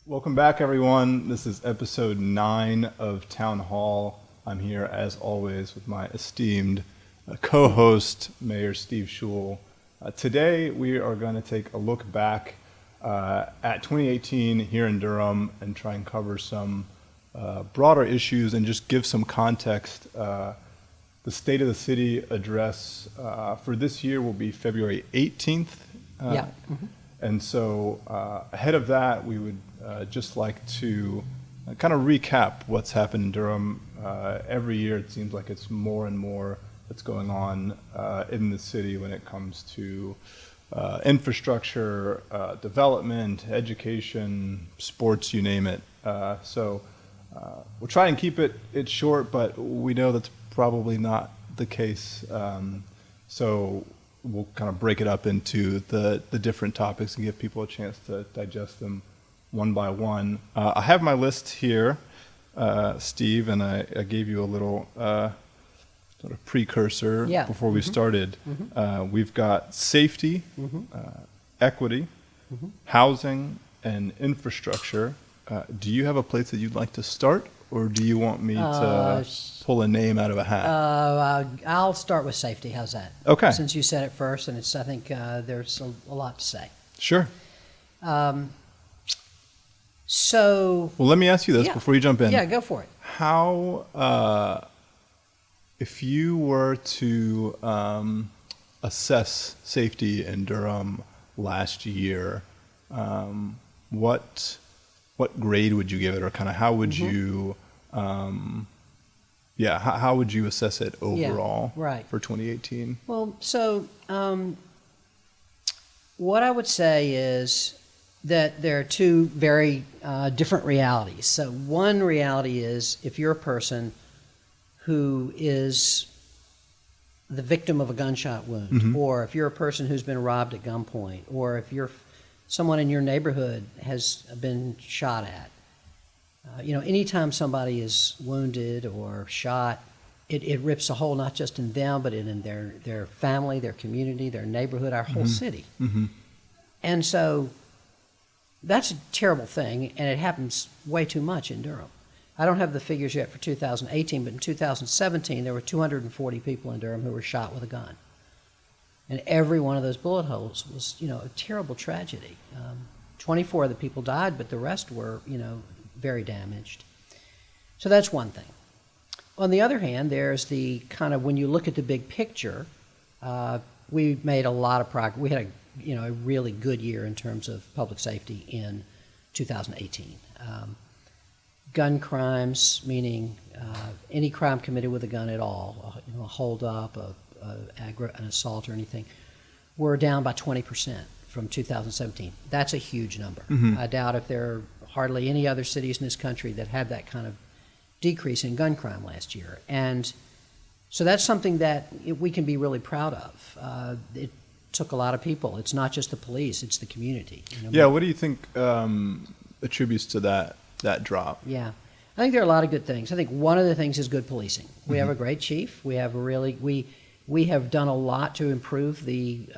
Welcome back, everyone. This is episode 9 of Town Hall. I'm here, as always, with my esteemed co-host, Mayor Steve Schewel. Today, we are going to take a look back at 2018 here in Durham and try and cover some broader issues and just give some context. The State of the City address for this year will be February 18th. And so ahead of that, we would just like to kind of recap what's happened in Durham. Every year, it seems like it's more and more that's going on in the city when it comes to infrastructure, development, education, sports, you name it. So we'll try and keep it short, but we know that's probably not the case. So we'll kind of break it up into the different topics and give people a chance to digest them one by one. I have my list here, Steve, and I gave you a little sort of precursor before we started. We've got safety, equity, housing, and infrastructure. Do you have a place that you'd like to start, or do you want me to pull a name out of a hat? I'll start with safety. How's that? Okay. Since you said it first, and I think there's a lot to say. Sure. Well, let me ask you this before you jump in. Yeah, go for it. How, if you were to assess safety in Durham last year, what grade would you give it, or kind of how would you, how would you assess it overall for 2018? Well, so what I would say is that there are two very different realities. So one reality is if you're a person who is the victim of a gunshot wound, or if you're a person who's been robbed at gunpoint, or if you're someone in your neighborhood has been shot at. Anytime somebody is wounded or shot, it rips a hole not just in them, but in their family, their community, their neighborhood, our whole city. And so that's a terrible thing, and it happens way too much in Durham. I don't have the figures yet for 2018, but in 2017, there were 240 people in Durham who were shot with a gun. And every one of those bullet holes was, a terrible tragedy. 24 of the people died, but the rest were, very damaged. So that's one thing. On the other hand, there's the kind of, when you look at the big picture, we made a lot of progress. We had a really good year in terms of public safety in 2018. Gun crimes, meaning any crime committed with a gun at all, a hold-up, an assault or anything, were down by 20% from 2017. That's a huge number. I doubt if there are hardly any other cities in this country that had that kind of decrease in gun crime last year. And so that's something that we can be really proud of. It took a lot of people. It's not just the police, it's the community. What do you think attributes to that drop? Yeah. I think there are a lot of good things. I think one of the things is good policing. We have a great chief. We have we have done a lot to improve the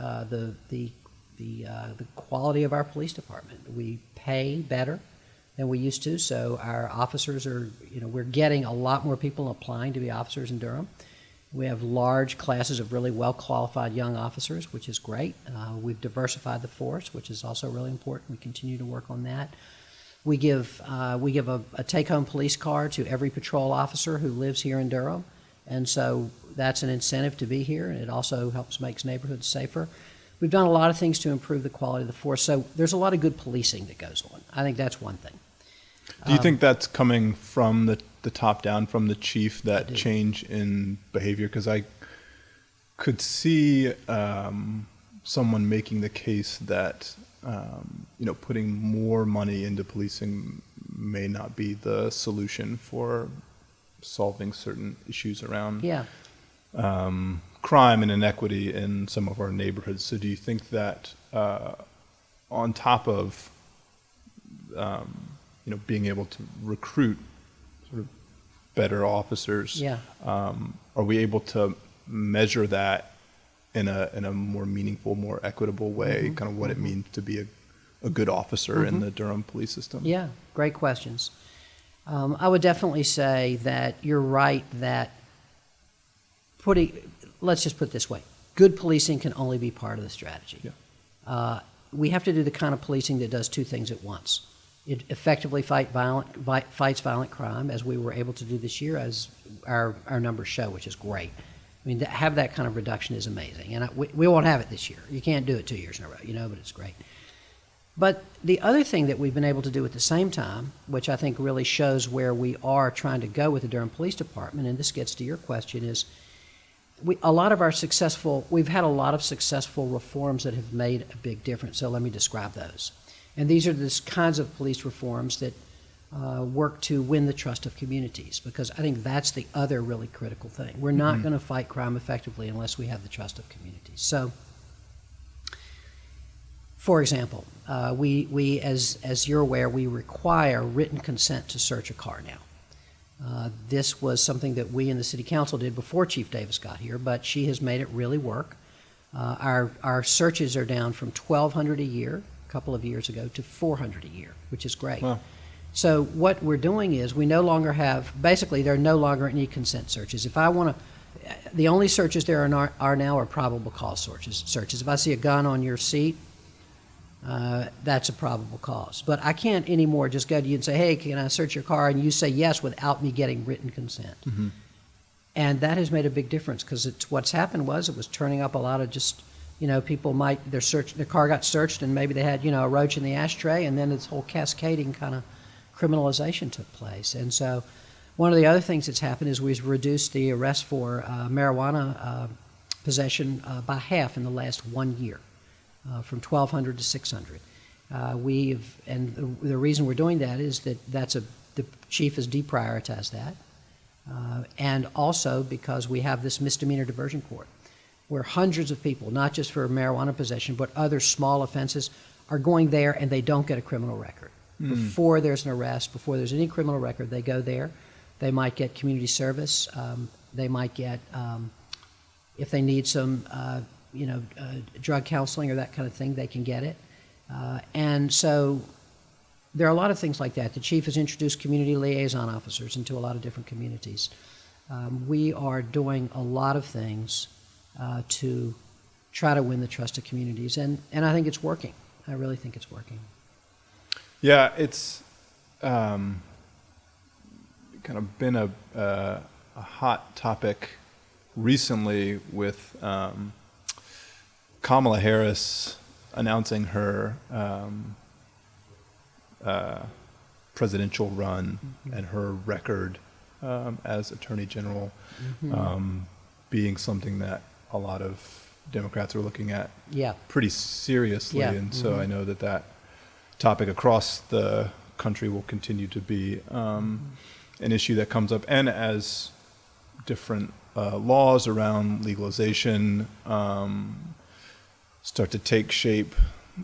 quality of our police department. We pay better than we used to, so our officers are, we're getting a lot more people applying to be officers in Durham. We have large classes of really well-qualified young officers, which is great. We've diversified the force, which is also really important. We continue to work on that. We give a take-home police car to every patrol officer who lives here in Durham, and so that's an incentive to be here, and it also helps make neighborhoods safer. We've done a lot of things to improve the quality of the force, so there's a lot of good policing that goes on. I think that's one thing. Do you think that's coming from the top down, from the chief, that change in behavior? Because I could see someone making the case that putting more money into policing may not be the solution for solving certain issues around crime and inequity in some of our neighborhoods. So do you think that on top of being able to recruit sort of better officers, are we able to measure that in a more meaningful, more equitable way, kind of what it means to be a good officer in the Durham police system? Yeah, great questions. I would definitely say that you're right that let's just put it this way, good policing can only be part of the strategy. Yeah. We have to do the kind of policing that does two things at once. It effectively fights violent crime, as we were able to do this year, as our numbers show, which is great. I mean, to have that kind of reduction is amazing, and we won't have it this year. You can't do it 2 years in a row, but it's great. But the other thing that we've been able to do at the same time, which I think really shows where we are trying to go with the Durham Police Department, and this gets to your question, is we've had a lot of successful reforms that have made a big difference. So let me describe those. And these are the kinds of police reforms that work to win the trust of communities, because I think that's the other really critical thing. We're not going to fight crime effectively unless we have the trust of communities. So, for example, we as you're aware, we require written consent to search a car now. This was something that we in the City Council did before Chief Davis got here, but she has made it really work. Our searches are down from 1,200 a year a couple of years ago to 400 a year, which is great. Wow. So what we're doing is we no longer have, basically there are no longer any consent searches. If I want to, the only searches there are now are probable cause searches. If I see a gun on your seat, that's a probable cause. But I can't anymore just go to you and say, hey, can I search your car? And you say yes without me getting written consent. Mm-hmm. And that has made a big difference, because what's happened was it was turning up a lot of just, people their car got searched and maybe they had, a roach in the ashtray, and then this whole cascading kind of criminalization took place. And so one of the other things that's happened is we've reduced the arrest for marijuana possession by half in the last 1 year. From 1,200 to 600. And the reason we're doing that is that the chief has deprioritized that, and also because we have this misdemeanor diversion court, where hundreds of people, not just for marijuana possession, but other small offenses, are going there and they don't get a criminal record. Before there's an arrest, before there's any criminal record, they go there. They might get community service. They might get, if they need some drug counseling or that kind of thing, they can get it. And so there are a lot of things like that. The chief has introduced community liaison officers into a lot of different communities. We are doing a lot of things to try to win the trust of communities, and I think it's working. I really think it's working. Yeah, it's kind of been a hot topic recently with Kamala Harris announcing her presidential run and her record as Attorney General being something that a lot of Democrats are looking at pretty seriously. And so I know that topic across the country will continue to be an issue that comes up. And as different laws around legalization start to take shape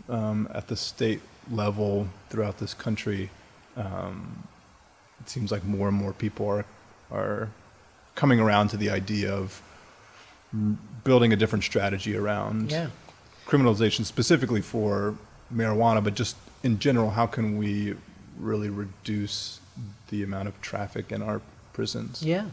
at the state level throughout this country, it seems like more and more people are coming around to the idea of building a different strategy around criminalization, specifically for marijuana, but just in general, how can we really reduce the amount of traffic in our prisons? Yeah.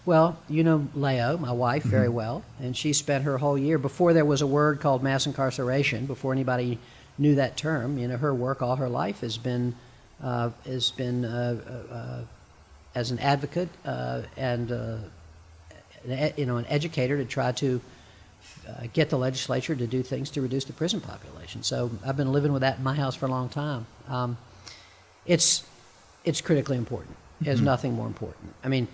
Well, Leo, my wife, very well, and she spent her whole year, before there was a word called mass incarceration, before anybody knew that term, her work all her life has been as an advocate and an educator to try to get the legislature to do things to reduce the prison population. So I've been living with that in my house for a long time. It's critically important. There's nothing more important. I mean,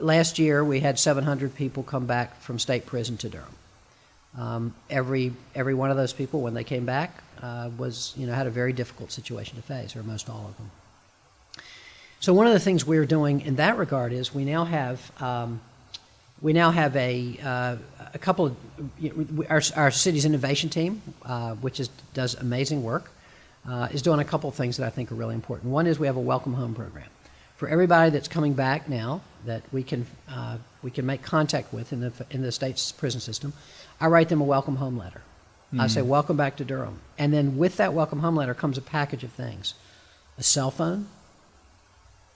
last year we had 700 people come back from state prison to Durham. Every one of those people, when they came back, had a very difficult situation to face, or most all of them. So one of the things we're doing in that regard is we now have a couple of our city's innovation team, which does amazing work, is doing a couple of things that I think are really important. One is we have a welcome home program for everybody that's coming back now that we can make contact with in the state's prison system. I write them a welcome home letter, I say, welcome back to Durham. And then with that welcome home letter comes a package of things. A cell phone,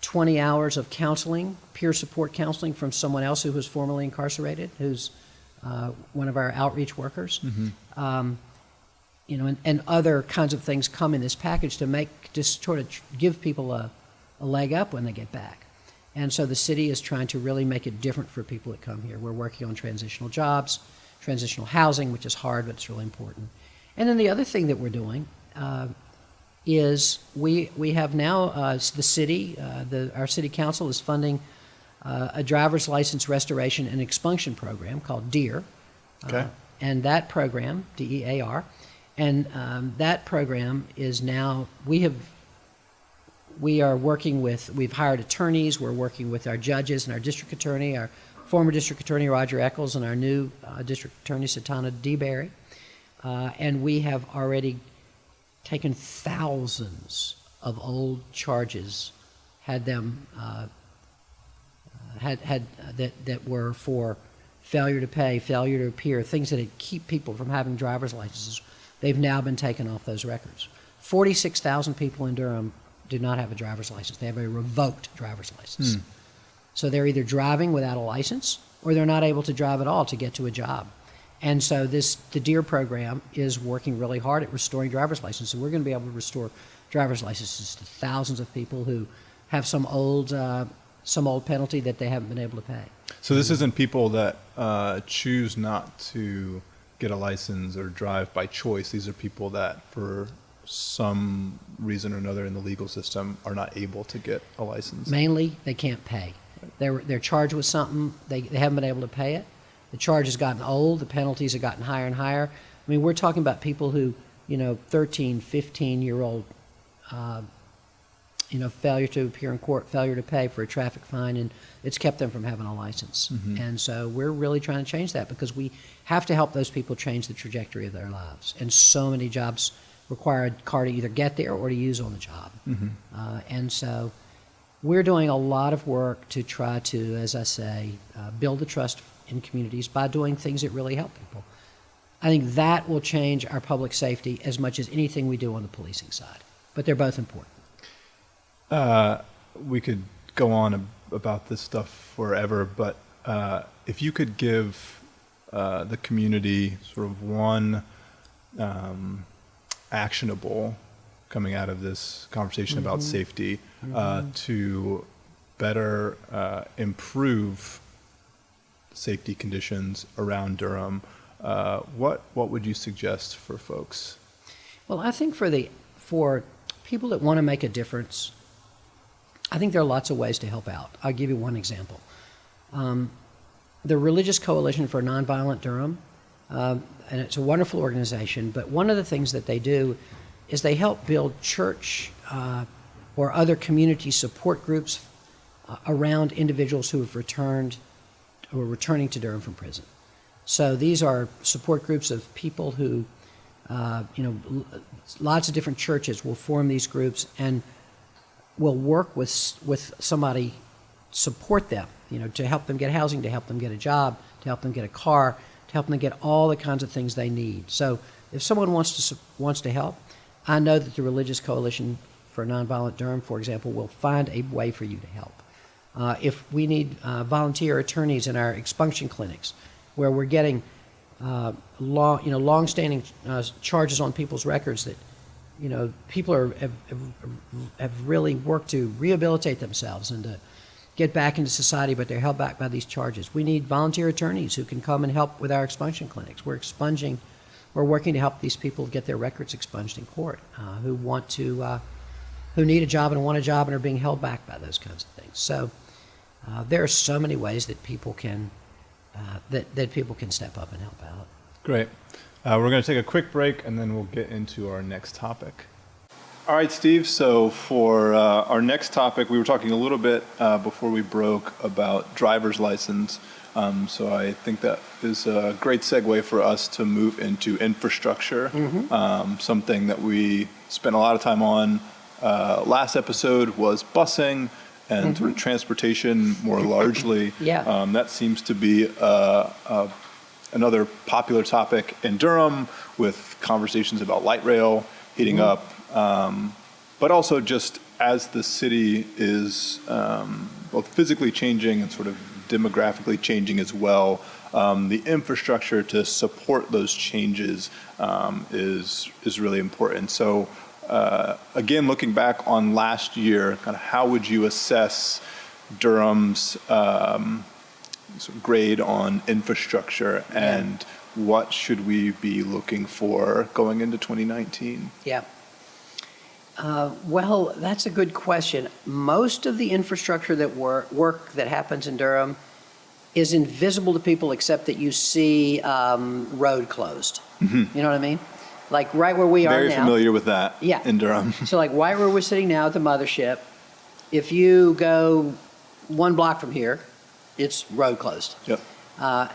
20 hours of counseling, peer support counseling from someone else who was formerly incarcerated, who's one of our outreach workers. And other kinds of things come in this package to just sort of give people a leg up when they get back. And so the city is trying to really make it different for people that come here. We're working on transitional jobs, transitional housing, which is hard, but it's really important. And then the other thing that we're doing is we have now the city, our city council is funding a driver's license restoration and expunction program called DEAR. Okay. And that program, DEAR, and that program is now, we've hired attorneys, we're working with our judges and our district attorney, our former district attorney Roger Eccles and our new district attorney Satana DeBerry. And we have already taken thousands of old charges, had them that were for failure to pay, failure to appear, things that keep people from having driver's licenses. They've now been taken off those records. 46,000 people in Durham do not have a driver's license. They have a revoked driver's license. So they're either driving without a license or they're not able to drive at all to get to a job. And so the DEAR program is working really hard at restoring driver's licenses. So we're going to be able to restore driver's licenses to thousands of people who have some old penalty that they haven't been able to pay. So this isn't people that choose not to get a license or drive by choice. These are people that, for some reason or another in the legal system, are not able to get a license. Mainly, they can't pay. They're charged with something. They haven't been able to pay it. The charge has gotten old. The penalties have gotten higher and higher. I mean, we're talking about people who, 13, 15-year-old, failure to appear in court, failure to pay for a traffic fine, and it's kept them from having a license. And so we're really trying to change that because we have to help those people change the trajectory of their lives. And so many jobs require a car to either get there or to use on the job. And so we're doing a lot of work to try to, as I say, build the trust in communities by doing things that really help people. I think that will change our public safety as much as anything we do on the policing side. But they're both important. We could go on about this stuff forever, but if you could give the community sort of one actionable coming out of this conversation about safety to better improve safety conditions around Durham, what would you suggest for folks? Well, I think for people that want to make a difference, I think there are lots of ways to help out. I'll give you one example. The Religious Coalition for Nonviolent Durham, and it's a wonderful organization, but one of the things that they do is they help build church or other community support groups around individuals who have returned or are returning to Durham from prison. So these are support groups of people who, lots of different churches will form these groups and will work with somebody, support them, to help them get housing, to help them get a job, to help them get a car, to help them get all the kinds of things they need. So if someone wants to help, I know that the Religious Coalition for Nonviolent Durham, for example, will find a way for you to help. If we need volunteer attorneys in our expunction clinics, where we're getting long-standing charges on people's records that people have really worked to rehabilitate themselves and to get back into society, but they're held back by these charges. We need volunteer attorneys who can come and help with our expunction clinics. We're working to help these people get their records expunged in court, who need a job and want a job and are being held back by those kinds of things. So there are so many ways that people can step up and help out. Great. We're going to take a quick break, and then we'll get into our next topic. All right, Steve. So for our next topic, we were talking a little bit before we broke about driver's license. So I think that is a great segue for us to move into infrastructure, something that we spent a lot of time on. Last episode was busing and sort of transportation more largely. Yeah. That seems to be another popular topic in Durham with conversations about light rail heating up, but also just as the city is both physically changing and sort of demographically changing as well, the infrastructure to support those changes is really important. So again, looking back on last year, kind of how would you assess Durham's sort of grade on infrastructure, and what should we be looking for going into 2019? Yeah. Well, that's a good question. Most of the infrastructure that work that happens in Durham is invisible to people, except that you see road closed. You know what I mean? Like right where we are now. Very familiar with that in Durham. So like right where we're sitting now at the mothership, if you go 1 block from here, it's road closed. Yep.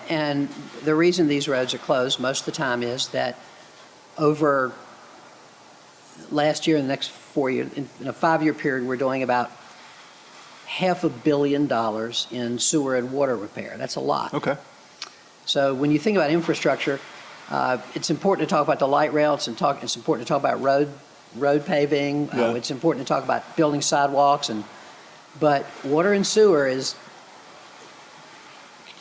And the reason these roads are closed most of the time is that over last year and the next 4 years, in a 5-year period, we're doing about $500 million in sewer and water repair. That's a lot. Okay. So when you think about infrastructure, it's important to talk about the light rail. It's important to talk about road paving. It's important to talk about building sidewalks, but water and sewer is,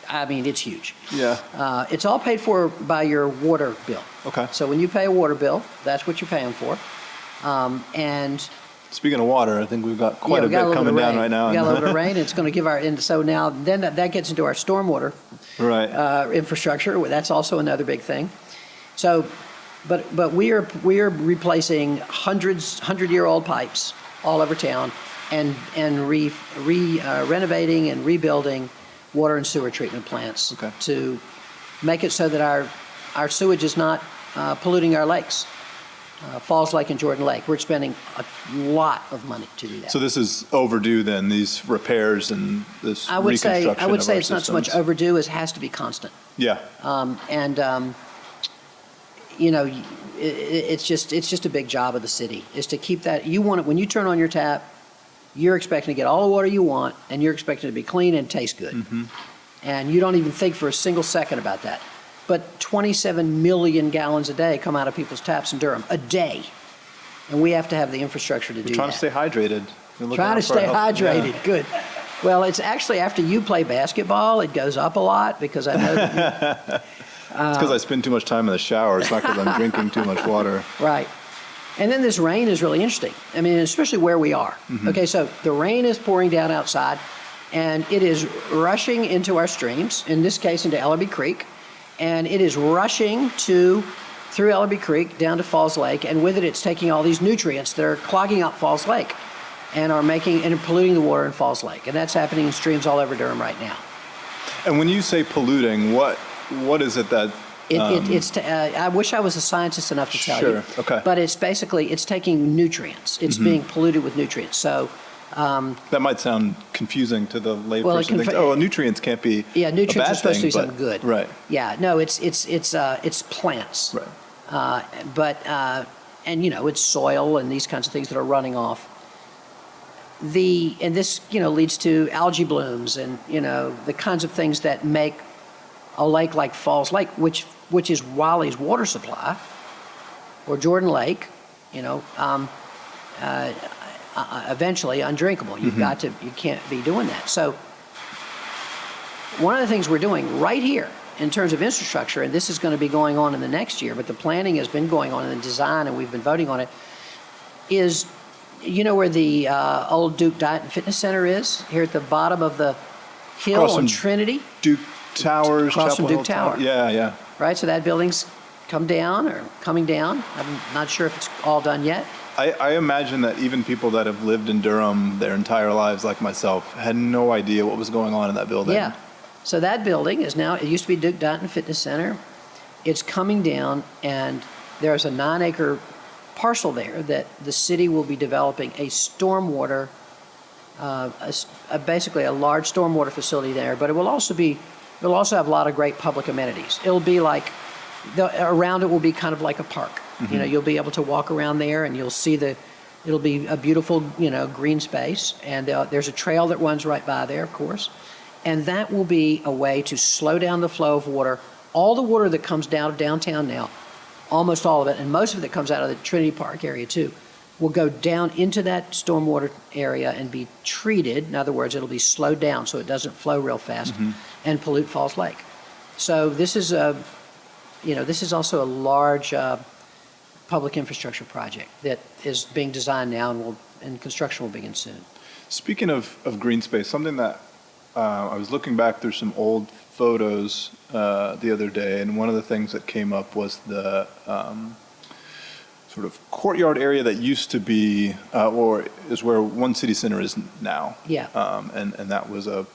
I mean, it's huge. Yeah. It's all paid for by your water bill. Okay. So when you pay a water bill, that's what you're paying for. And speaking of water, I think we've got quite a bit coming down right now. We got a little bit of rain. It's going to give and so now then that gets into our stormwater infrastructure. That's also another big thing. So, but we are replacing 100-year-old pipes all over town, and renovating and rebuilding water and sewer treatment plants to make it so that our sewage is not polluting our lakes. Falls Lake and Jordan Lake. We're spending a lot of money to do that. So this is overdue then, these repairs and this reconstruction I would say it's systems. not so much overdue as has to be constant. Yeah. You know, it's just a big job of the city is to keep that. You want it when you turn on your tap, you're expecting to get all the water you want, and you're expecting it to be clean and taste good. And you don't even think for a single second about that. But 27 million gallons a day come out of people's taps in Durham, a day. And we have to have the infrastructure to do that. Trying to stay hydrated. Trying to stay hydrated, good. Well, it's actually after you play basketball, it goes up a lot because I know that it's because I spend too much time in the shower. It's not because I'm drinking too much water. Right. And then this rain is really interesting. I mean, especially where we are. Okay, so the rain is pouring down outside, and it is rushing into our streams, in this case into Ellerby Creek. And it is rushing through Ellerby Creek down to Falls Lake, and with it, it's taking all these nutrients that are clogging up Falls Lake and are polluting the water in Falls Lake. And that's happening in streams all over Durham right now. And when you say polluting, what is it that? I wish I was a scientist enough to tell you. Okay. But it's basically, it's taking nutrients. It's being polluted with nutrients. So. That might sound confusing to the layperson. Nutrients can't be. Yeah, nutrients a bad are supposed thing, to be something good. Right. Yeah, no, it's plants. Right. And you know, it's soil and these kinds of things that are running off. And this leads to algae blooms and the kinds of things that make a lake like Falls Lake, which is Raleigh's water supply, or Jordan Lake, eventually undrinkable. You can't be doing that. So one of the things we're doing right here in terms of infrastructure, and this is going to be going on in the next year, but the planning has been going on in the design and we've been voting on it, is where the old Duke Diet and Fitness Center is? Here at the bottom of the hill on Trinity? Duke Towers. Across from Duke Tower. Yeah. Right, so that building's come down or coming down. I'm not sure if it's all done yet. I imagine that even people that have lived in Durham their entire lives, like myself, had no idea what was going on in that building. Yeah. So that building is now, it used to be Duke Diet and Fitness Center. It's coming down, and there's a 9-acre parcel there that the city will be developing a stormwater, basically a large stormwater facility there, but it'll also have a lot of great public amenities. It'll be like, around it will be kind of like a park. You'll be able to walk around there and you'll see it'll be a beautiful, green space. And there's a trail that runs right by there, of course. And that will be a way to slow down the flow of water all the water that comes down of downtown now, almost all of it, and most of it comes out of the Trinity Park area too, will go down into that stormwater area and be treated. In other words, it'll be slowed down so it doesn't flow real fast and pollute Falls Lake. So this is this is also a large public infrastructure project that is being designed now and construction will begin soon. Speaking of green space, something that I was looking back through some old photos the other day, and one of the things that came up was the sort of courtyard area that used to be, or is where One City Center is now. Yeah. And that was a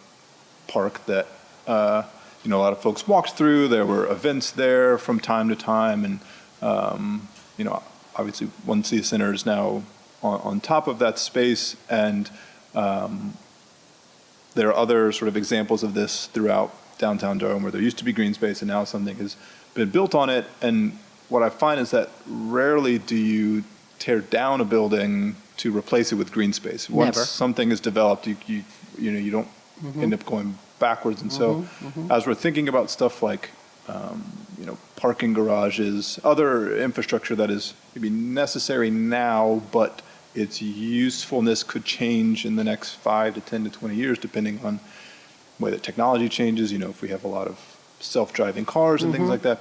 park that, a lot of folks walked through. There were events there from time to time. And, obviously One City Center is now on top of that space. And there are other sort of examples of this throughout downtown Durham where there used to be green space and now something has been built on it. And what I find is that rarely do you tear down a building to replace it with green space. Once something is developed, you don't end up going backwards. And so as we're thinking about stuff like, parking garages, other infrastructure that is maybe necessary now, but its usefulness could change in the next 5 to 10 to 20 years, depending on the way that technology changes. If we have a lot of self-driving cars and things like that,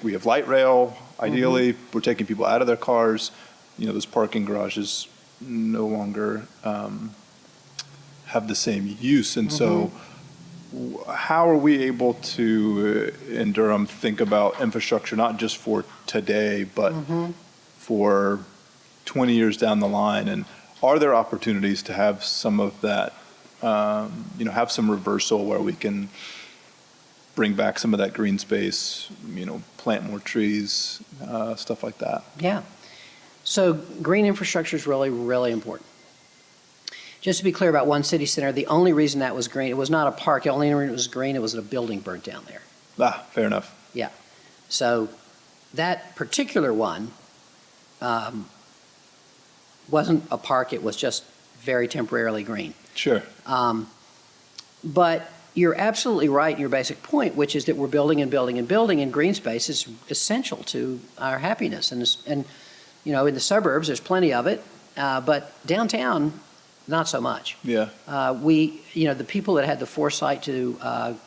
we have light rail. Ideally, we're taking people out of their cars. Those parking garages no longer have the same use. And so how are we able to, in Durham, think about infrastructure, not just for today, but for 20 years down the line? And are there opportunities to have some of that, have some reversal where we can bring back some of that green space, plant more trees, stuff like that? Yeah. So green infrastructure is really, really important. Just to be clear about One City Center, the only reason that was green, it was not a park. The only reason it was green, it was a building burnt down there. Fair enough. Yeah. So that particular one wasn't a park. It was just very temporarily green. Sure. But you're absolutely right in your basic point, which is that we're building and building and building, and green space is essential to our happiness. And in the suburbs, there's plenty of it, but downtown, not so much. Yeah. The people that had the foresight to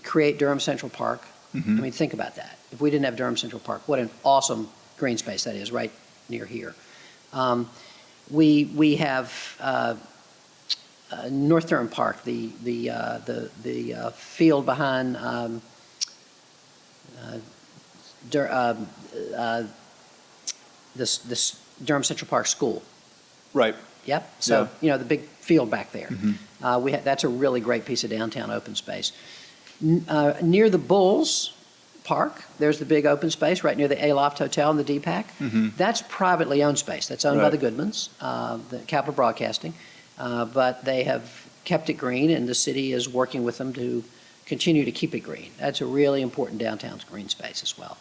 create Durham Central Park. I mean, think about that. If we didn't have Durham Central Park, what an awesome green space that is right near here. We have North Durham Park, the field behind this Durham Central Park School. Right. Yep. So the big field back there. That's a really great piece of downtown open space. Near the Bulls Park, there's the big open space right near the Aloft Hotel and the DPAC. That's privately owned space. That's owned by the Goodmans, the Capital Broadcasting. But they have kept it green, and the city is working with them to continue to keep it green. That's a really important downtown green space as well.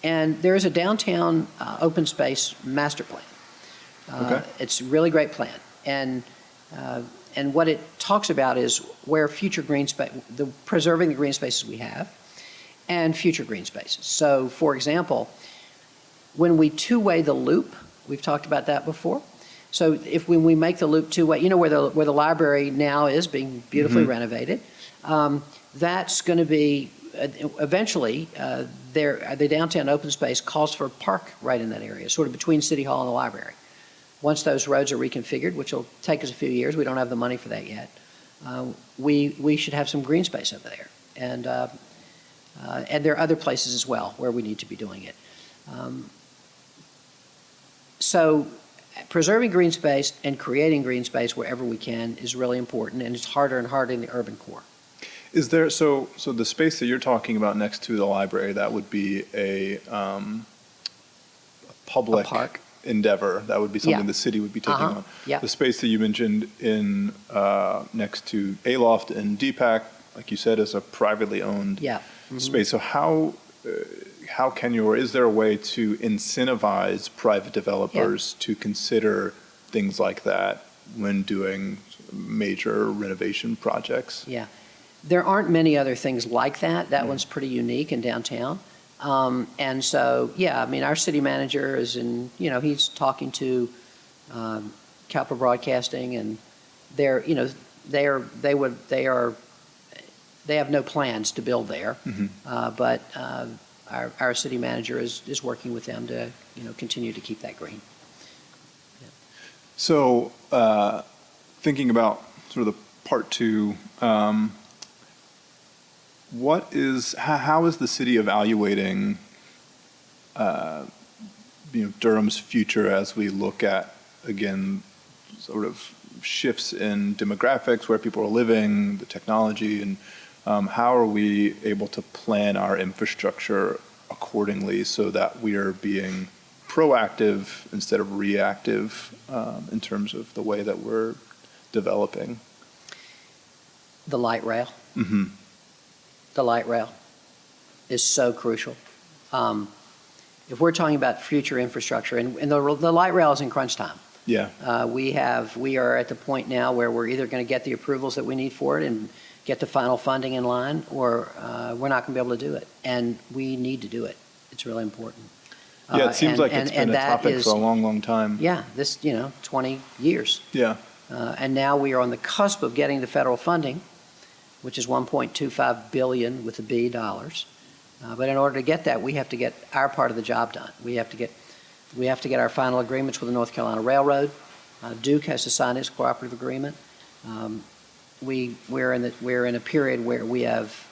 And there is a downtown open space master plan. It's a really great plan. And what it talks about is where future green space, preserving the green spaces we have, and future green spaces. So, for example, when we two-way the loop, we've talked about that before. So when we make the loop two-way, where the library now is being beautifully renovated, that's going to be eventually the downtown open space calls for a park right in that area, sort of between City Hall and the library. Once those roads are reconfigured, which will take us a few years, we don't have the money for that yet. We should have some green space over there, and there are other places as well where we need to be doing it. So preserving green space and creating green space wherever we can is really important, and it's harder and harder in the urban core. Is there, so the space that you're talking about next to the library, that would be a public park endeavor? That would be something the city would be taking on? Yeah. The space that you mentioned in next to Aloft and DPAC, like you said, is a privately owned space. So how can you, or is there a way to incentivize private developers to consider things like that when doing major renovation projects? Yeah. there aren't many other things like that. That one's pretty unique in downtown. And so, yeah, I mean, our city manager is he's talking to Capital Broadcasting, and they're, they have no plans to build there. But our city manager is working with them to, continue to keep that green. Yeah. So, thinking about sort of the part two, how is the city evaluating, Durham's future as we look at, again, sort of shifts in demographics, where people are living, the technology, and how are we able to plan our infrastructure accordingly so that we are being proactive instead of reactive in terms of the way that we're developing? The light rail. Mm-hmm. The light rail is so crucial. If we're talking about future infrastructure, and the light rail is in crunch time. Yeah. We are at the point now where we're either going to get the approvals that we need for it and get the final funding in line, or we're not going to be able to do it. And we need to do it. It's really important. Yeah, it seems like it's been a topic for a long, long time. Yeah, 20 years. Yeah. And now we are on the cusp of getting the federal funding, which is $1.25 billion with a B dollars. But in order to get that, we have to get our part of the job done. We have to get our final agreements with the North Carolina Railroad. Duke has to sign its cooperative agreement. We're in a period where we have,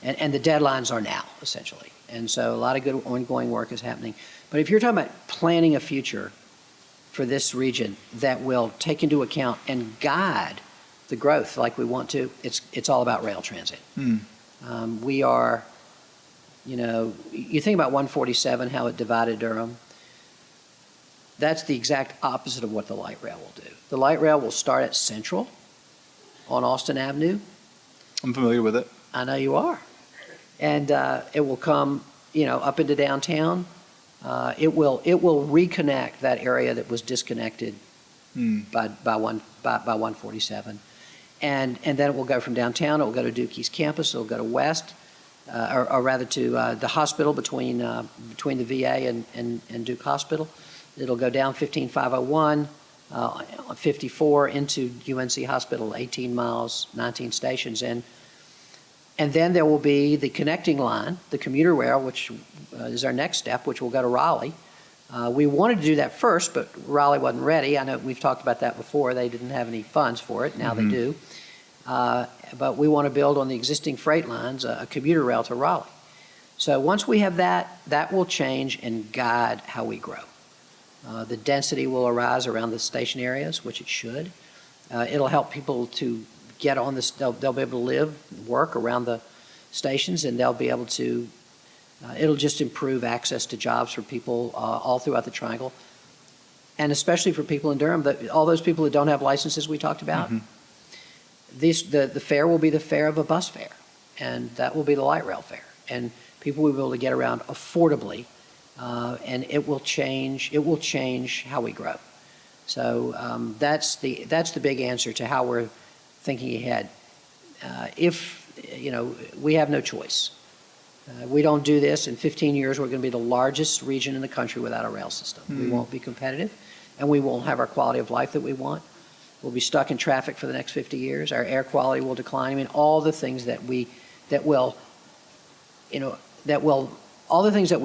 and the deadlines are now, essentially. And so a lot of good ongoing work is happening. But if you're talking about planning a future for this region that will take into account and guide the growth like we want to, it's all about rail transit. We are, you think about 147, how it divided Durham. That's the exact opposite of what the light rail will do. The light rail will start at Central on Austin Avenue. I'm familiar with it. I know you are. And it will come, up into downtown. It will reconnect that area that was disconnected by 147. And then it will go from downtown. It will go to Duke East Campus. It will go to West, or rather to the hospital between the VA and Duke Hospital. It'll go down 15501, 54 into UNC Hospital, 18 miles, 19 stations. And then there will be the connecting line, the commuter rail, which is our next step, which will go to Raleigh. We wanted to do that first, but Raleigh wasn't ready. I know we've talked about that before. They didn't have any funds for it. Now they do. But we want to build on the existing freight lines, a commuter rail to Raleigh. So once we have that, that will change and guide how we grow. The density will arise around the station areas, which it should. It'll help people to get on this. They'll be able to live, work around the stations, and they'll be able to, it'll just improve access to jobs for people all throughout the Triangle. And especially for people in Durham, all those people that don't have licenses we talked about, the fare will be the fare of a bus fare, and that will be the light rail fare. And people will be able to get around affordably, and it will change how we grow. So that's the big answer to how we're thinking ahead. We have no choice. We don't do this, in 15 years we're going to be the largest region in the country without a rail system. We won't be competitive, and we won't have our quality of life that we want. We'll be stuck in traffic for the next 50 years. Our air quality will decline. I mean, all the things that we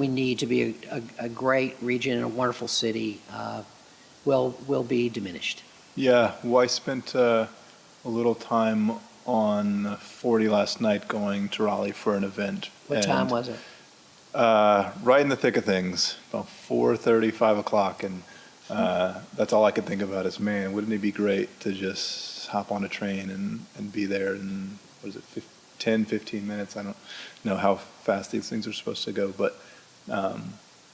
need to be a great region and a wonderful city will be diminished. Yeah, well, I spent a little time on 40 last night going to Raleigh for an event. What time was it? Right in the thick of things, about 4:30, 5 o'clock, and that's all I could think about is, man, wouldn't it be great to just hop on a train and be there in, 10, 15 minutes? I don't know how fast these things are supposed to go, but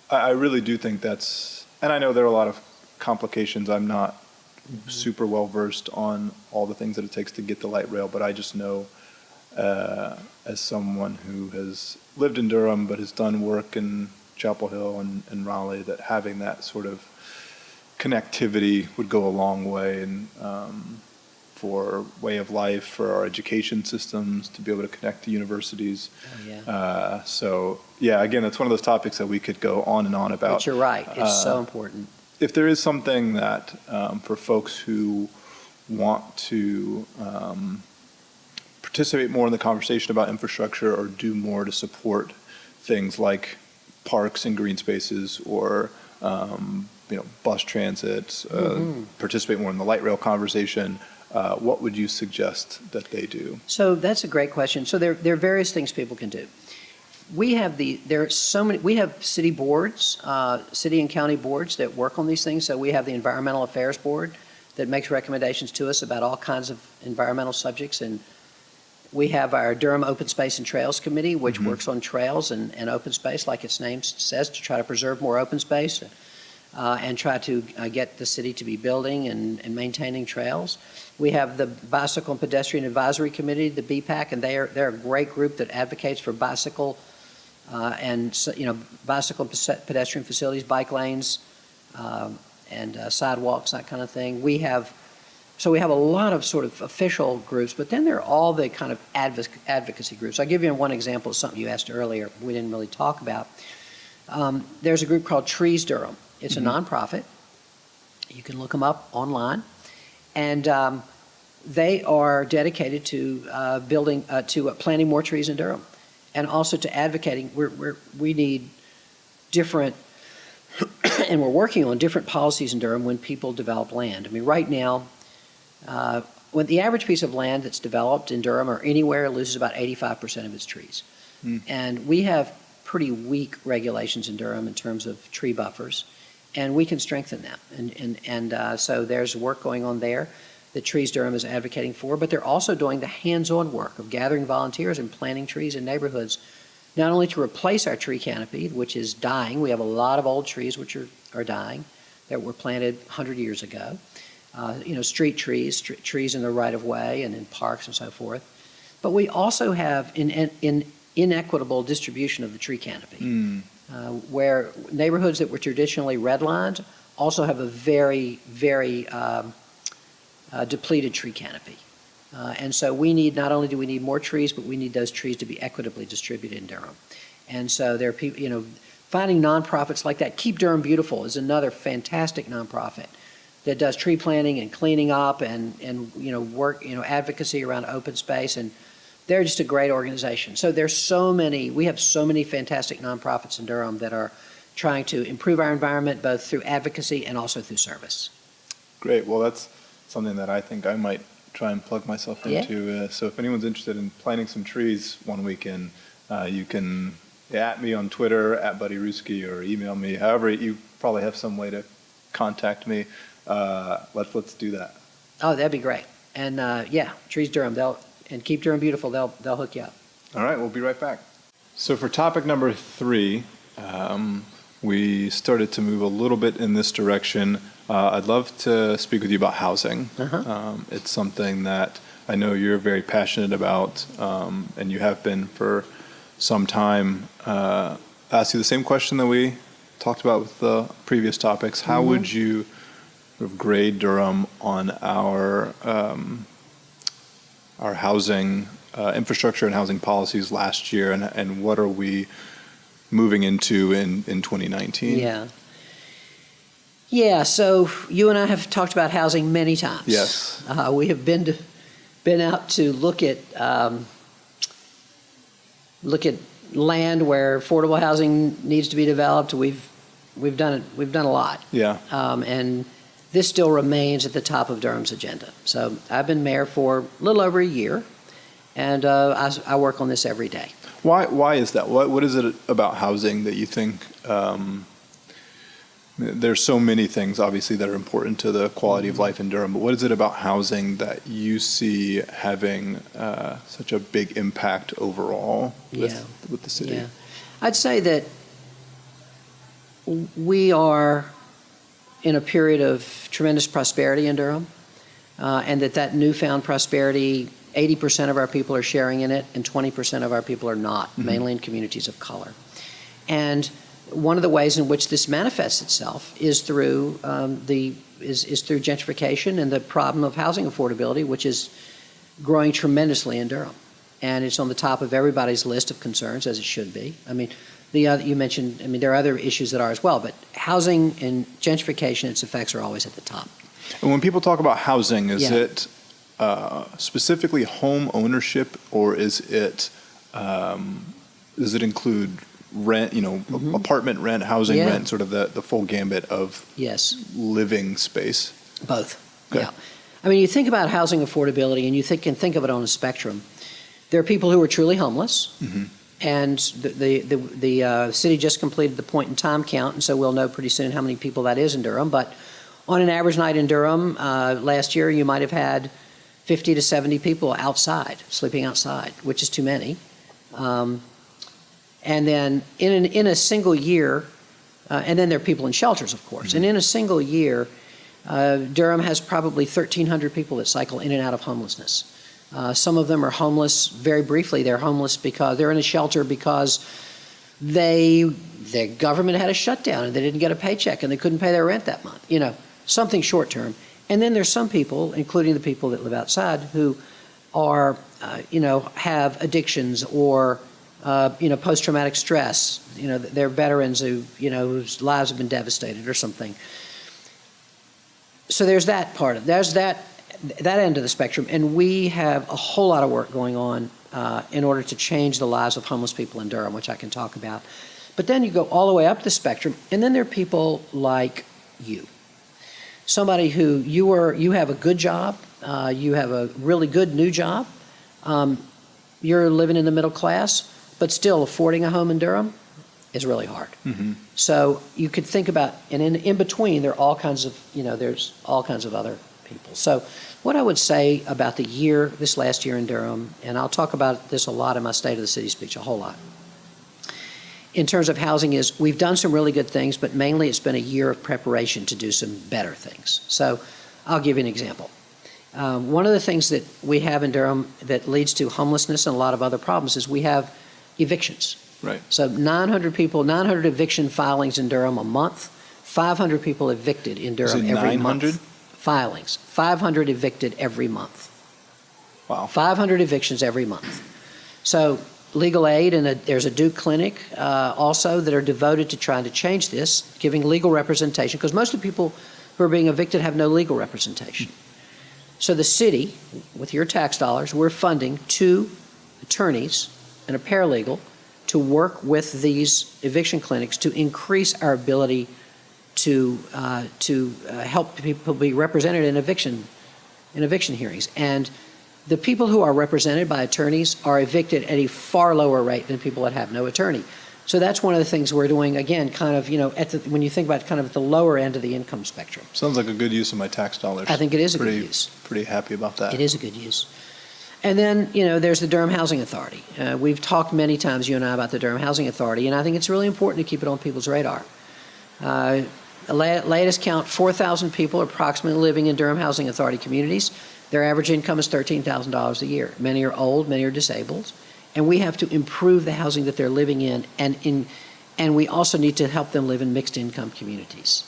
I really do think that's, and I know there are a lot of complications. I'm not super well versed on all the things that it takes to get the light rail, but I just know as someone who has lived in Durham but has done work in Chapel Hill and Raleigh, that having that sort of connectivity would go a long way in for way of life, for our education systems, to be able to connect to universities. Oh, yeah. So, yeah, again, it's one of those topics that we could go on and on about. But you're right. It's so important. If there is something that, for folks who want to participate more in the conversation about infrastructure or do more to support things like parks and green spaces or bus transit, participate more in the light rail conversation, what would you suggest that they do? So that's a great question. So there are various things people can do. We have we have city boards, city and county boards that work on these things. So we have the Environmental Affairs Board that makes recommendations to us about all kinds of environmental subjects. And we have our Durham Open Space and Trails Committee, which works on trails and open space, like its name says, to try to preserve more open space and try to get the city to be building and maintaining trails. We have the Bicycle and Pedestrian Advisory Committee, the BPAC, and they're a great group that advocates for bicycle bicycle and pedestrian facilities, bike lanes, and sidewalks, that kind of thing. We have a lot of sort of official groups, but then there are all the kind of advocacy groups. I'll give you one example of something you asked earlier we didn't really talk about. There's a group called Trees Durham. It's a nonprofit. You can look them up online. And they are dedicated to planting more trees in Durham, and also to advocating. We need different, and we're working on different policies in Durham when people develop land. I mean, right now, when the average piece of land that's developed in Durham or anywhere loses about 85% of its trees. And we have pretty weak regulations in Durham in terms of tree buffers, and we can strengthen them. So there's work going on there that Trees Durham is advocating for, but they're also doing the hands-on work of gathering volunteers and planting trees in neighborhoods, not only to replace our tree canopy, which is dying. We have a lot of old trees which are dying that were planted 100 years ago. Street trees, trees in the right-of-way and in parks and so forth. But we also have an inequitable distribution of the tree canopy, where neighborhoods that were traditionally redlined also have a very, very depleted tree canopy. And so not only do we need more trees, but we need those trees to be equitably distributed in Durham. And so there are people, finding nonprofits like that. Keep Durham Beautiful is another fantastic nonprofit that does tree planting and cleaning up and work, advocacy around open space, and they're just a great organization. So we have so many fantastic nonprofits in Durham that are trying to improve our environment both through advocacy and also through service. Great. Well, that's something that I think I might try and plug myself into. So if anyone's interested in planting some trees one weekend, you can at me on Twitter, at Buddy Ruski, or email me. However, you probably have some way to contact me. Let's do that. Oh, that'd be great. And Trees Durham, and Keep Durham Beautiful, they'll hook you up. All right, we'll be right back. So for topic number 3, we started to move a little bit in this direction. I'd love to speak with you about housing. It's something that I know you're very passionate about, and you have been for some time. I'll ask you the same question that we talked about with the previous topics. How would you sort of grade Durham on our housing infrastructure and housing policies last year, and what are we moving into in 2019? Yeah, so you and I have talked about housing many times. Yes. We have been out to look at land where affordable housing needs to be developed. We've done a lot. Yeah. And this still remains at the top of Durham's agenda. So I've been mayor for a little over a year, and I work on this every day. Why is that? What is it about housing that you think? There's so many things, obviously, that are important to the quality of life in Durham, but what is it about housing that you see having such a big impact overall with the city? Yeah. I'd say that we are in a period of tremendous prosperity in Durham, and that newfound prosperity, 80% of our people are sharing in it, and 20% of our people are not, mainly in communities of color. And one of the ways in which this manifests itself is through through gentrification and the problem of housing affordability, which is growing tremendously in Durham, and it's on the top of everybody's list of concerns, as it should be. I mean, you mentioned, I mean, there are other issues that are as well, but housing and gentrification, its effects are always at the top. And when people talk about housing, is Yeah. it specifically home ownership, or is it does it include rent? Apartment rent, housing Yeah. rent, sort of the full gambit of Yes, living space. both. Okay. Yeah. I mean, you think about housing affordability, and you can think of it on a spectrum. There are people who are truly homeless, and the city just completed the point in time count, and so we'll know pretty soon how many people that is in Durham. But on an average night in Durham, last year you might have had 50 to 70 people outside, sleeping outside, which is too many. And then in a single year, and then there are people in shelters, of course, and in a single year, Durham has probably 1,300 people that cycle in and out of homelessness. Some of them are homeless very briefly. They're homeless because they're in a shelter because their government had a shutdown and they didn't get a paycheck and they couldn't pay their rent that month, something short term. And then there's some people, including the people that live outside, who are, have addictions or, post-traumatic stress. They're veterans whose lives have been devastated or something. So there's that part there's that end of the spectrum, and we have a whole lot of work going on in order to change the lives of homeless people in Durham, which I can talk about. But then you go all the way up the spectrum, and then there are people like you. Somebody who you have a good job, you have a really good new job, you're living in the middle class, but still affording a home in Durham is really hard. Mm-hmm. So you could think about, and in between, there are all kinds of, there's all kinds of other people. So what I would say about this last year in Durham, and I'll talk about this a lot in my State of the City speech, a whole lot, in terms of housing is we've done some really good things, but mainly it's been a year of preparation to do some better things. So I'll give you an example. One of the things that we have in Durham that leads to homelessness and a lot of other problems is we have evictions. Right. So 900 eviction filings in Durham a month, 500 people evicted in Durham every 900? month. Filings, 500 evicted every month. Wow. 500 evictions every month. So legal aid, and there's a Duke clinic also that are devoted to trying to change this, giving legal representation, because most of the people who are being evicted have no legal representation. So the city, with your tax dollars, we're funding 2 attorneys and a paralegal to work with these eviction clinics to increase our ability to help people be represented in eviction hearings. And the people who are represented by attorneys are evicted at a far lower rate than people that have no attorney. So that's one of the things we're doing, again, kind of, when you think about kind of at the lower end of the income spectrum. Sounds like a good use of my tax dollars. I think it is a good use. Pretty happy about that. It is a good use. And then, there's the Durham Housing Authority. We've talked many times, you and I, about the Durham Housing Authority, and I think it's really important to keep it on people's radar. Latest count, 4,000 people approximately living in Durham Housing Authority communities. Their average income is $13,000 a year. Many are old, many are disabled. And we have to improve the housing that they're living in, and we also need to help them live in mixed income communities.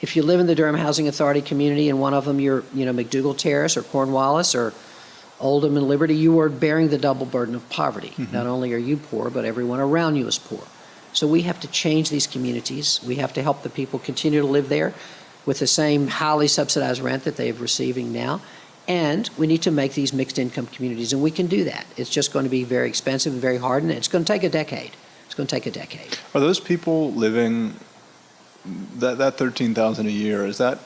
If you live in the Durham Housing Authority community, and one of them you're, McDougal Terrace or Cornwallis or Oldham and Liberty, you are bearing the double burden of poverty. Mm-hmm. Not only are you poor, but everyone around you is poor. So we have to change these communities. We have to help the people continue to live there with the same highly subsidized rent that they're receiving now. And we need to make these mixed income communities, and we can do that. It's just going to be very expensive and very hard, and it's going to take a decade. It's going to take a decade. Are those people living, that $13,000 a year, is that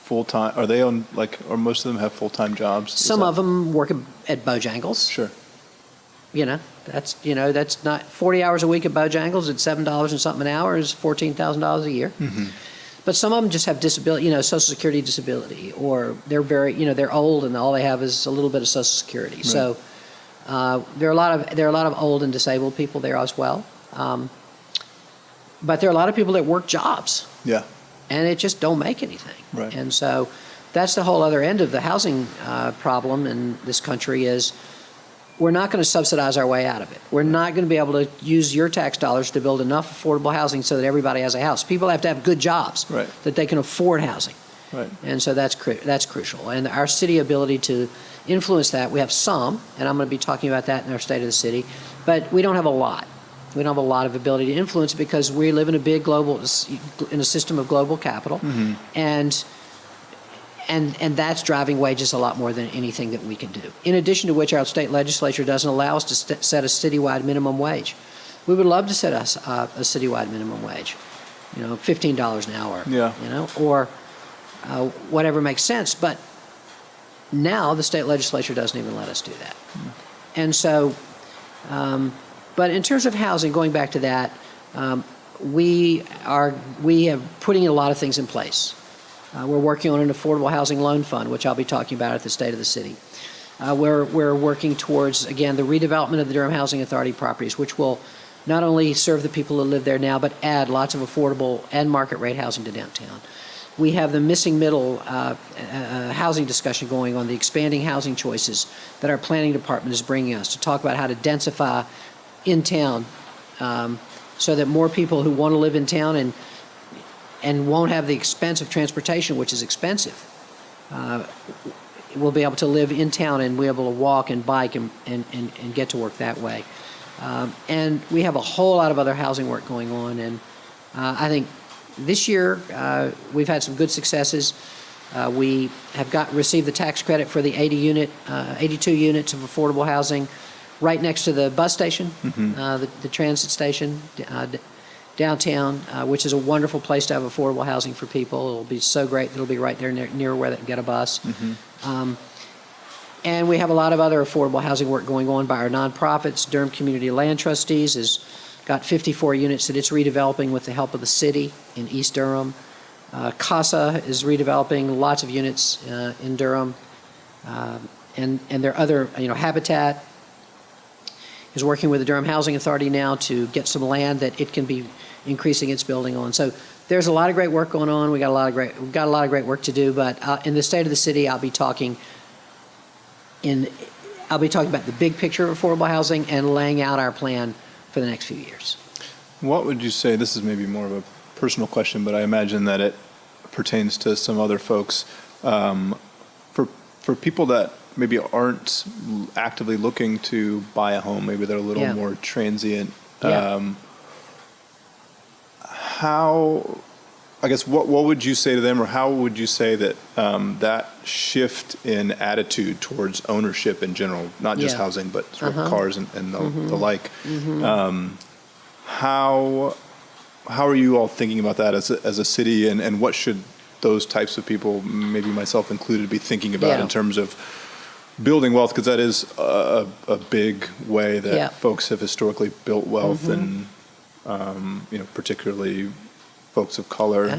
full-time? Are they on, or most of them have full-time jobs? Some of them work at Bojangles. Sure. That's not 40 hours a week at Bojangles at $7 and something an hour is $14,000 a year. Mm-hmm. But some of them just have disability, Social Security disability, or they're they're old and all they have is a little bit of Social Security. Right. So there are a lot of old and disabled people there as well. But there are a lot of people that work jobs. Yeah. And it just don't make anything. Right. And so that's the whole other end of the housing problem in this country is we're not going to subsidize our way out of it. We're not going to be able to use your tax dollars to build enough affordable housing so that everybody has a house. People have to have good jobs Right. that they can afford housing. Right. And so that's crucial. And our city ability to influence that, we have some, and I'm going to be talking about that in our State of the City, but we don't have a lot. We don't have a lot of ability to influence because we live in a big global, in a system of global capital, and that's driving wages a lot more than anything that we can do. In addition to which, our state legislature doesn't allow us to set a citywide minimum wage. We would love to set us a citywide minimum wage, $15 an hour, or whatever makes sense. But now the state legislature doesn't even let us do that. And so, but in terms of housing, going back to that, we are putting a lot of things in place. We're working on an affordable housing loan fund, which I'll be talking about at the State of the City. We're working towards, again, the redevelopment of the Durham Housing Authority properties, which will not only serve the people who live there now, but add lots of affordable and market rate housing to downtown. We have the missing middle housing discussion going on, the expanding housing choices that our planning department is bringing us to talk about how to densify in town so that more people who want to live in town and won't have the expense of transportation, which is expensive, will be able to live in town and be able to walk and bike and get to work that way. And we have a whole lot of other housing work going on. And I think this year we've had some good successes. We have received the tax credit for the 82 units of affordable housing right next to the bus station, the transit station downtown, which is a wonderful place to have affordable housing for people. It'll be so great that it'll be right there near where they can get a bus. And we have a lot of other affordable housing work going on by our nonprofits. Durham Community Land Trustees has got 54 units that it's redeveloping with the help of the city in East Durham. CASA is redeveloping lots of units in Durham. And there are other, Habitat is working with the Durham Housing Authority now to get some land that it can be increasing its building on. So there's a lot of great work going on. We've got a lot of great work to do. But in the State of the City, I'll be talking about the big picture of affordable housing and laying out our plan for the next few years. What would you say, this is maybe more of a personal question, but I imagine that it pertains to some other folks, for people that maybe aren't actively looking to buy a home, maybe they're a little more transient. What would you say to them, or how would you say that that shift in attitude towards ownership in general, not just housing, but sort of cars and the like, how are you all thinking about that as a city, and what should those types of people, maybe myself included, be thinking about in terms of building wealth? Because that is a big way that folks have historically built wealth, and particularly folks of color.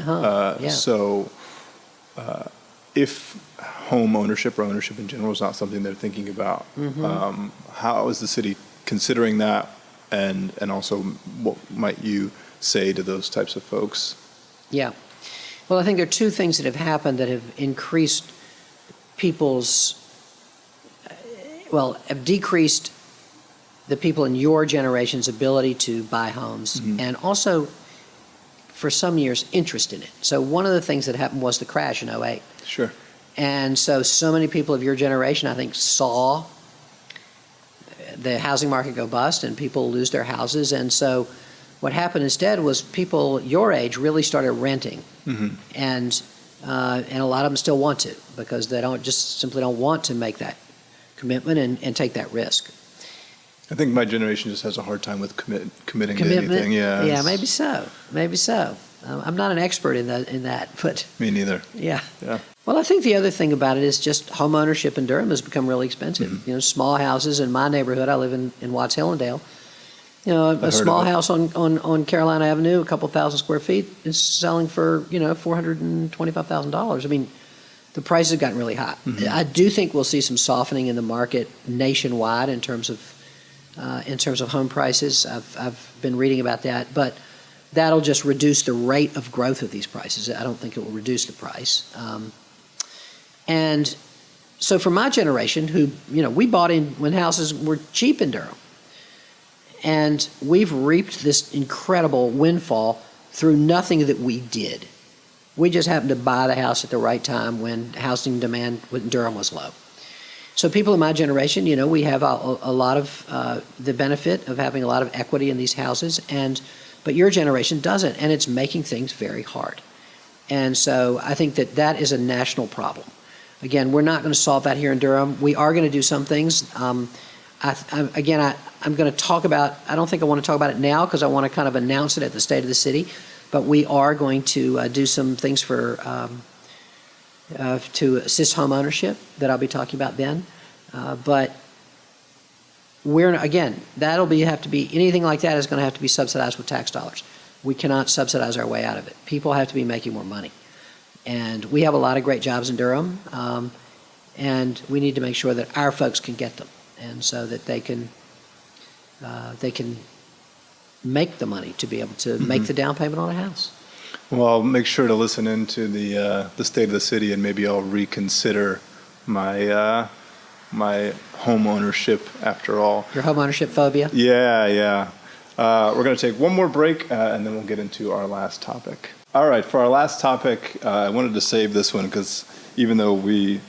So if home ownership or ownership in general is not something they're thinking about, how is the city considering that, and also what might you say to those types of folks? Well, I think there are two things that have happened that have increased have decreased the people in your generation's ability to buy homes, and also for some years interest in it. So one of the things that happened was the crash in 2008. Sure. And so many people of your generation, I think, saw the housing market go bust and people lose their houses. And so what happened instead was people your age really started renting. And a lot of them still want to, because they simply don't want to make that commitment and take that risk. I think my generation just has a hard time with committing to anything. Yeah, maybe so. I'm not an expert in that, but me neither. Yeah. Well, I think the other thing about it is just home ownership in Durham has become really expensive. Small houses in my neighborhood. I live in Watts Hillendale. A small house on Carolina Avenue, a couple thousand square feet, is selling for $425,000. I mean, the prices have gotten really high. I do think we'll see some softening in the market nationwide in terms of home prices. I've been reading about that, but that'll just reduce the rate of growth of these prices. I don't think it will reduce the price. And so for my generation, who, we bought in when houses were cheap in Durham. And we've reaped this incredible windfall through nothing that we did. We just happened to buy the house at the right time when housing demand in Durham was low. So people in my generation, we have a lot of the benefit of having a lot of equity in these houses, but your generation doesn't, and it's making things very hard. And so I think that is a national problem. Again, we're not going to solve that here in Durham. We are going to do some things. I'm going to talk about, I don't think I want to talk about it now because I want to kind of announce it at the State of the City, but we are going to do some things to assist home ownership that I'll be talking about then. But have to be, anything like that is going to have to be subsidized with tax dollars. We cannot subsidize our way out of it. People have to be making more money. And we have a lot of great jobs in Durham, and we need to make sure that our folks can get them, and so that they can make the money to be able to make the down payment on a house. Well, I'll make sure to listen into the State of the City, and maybe I'll reconsider my my home ownership after all. Your home ownership phobia? Yeah. We're going to take one more break, and then we'll get into our last topic. All right, for our last topic, I wanted to save this one because even though we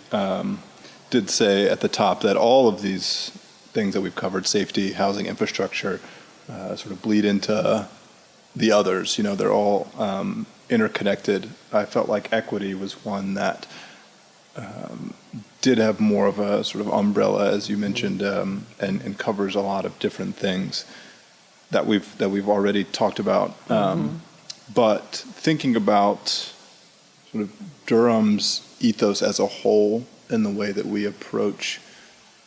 did say at the top that all of these things that we've covered, safety, housing, infrastructure, sort of bleed into the others. They're all interconnected. I felt like equity was one that did have more of a sort of umbrella, as you mentioned, and covers a lot of different things that we've already talked about. But thinking about sort of Durham's ethos as a whole in the way that we approach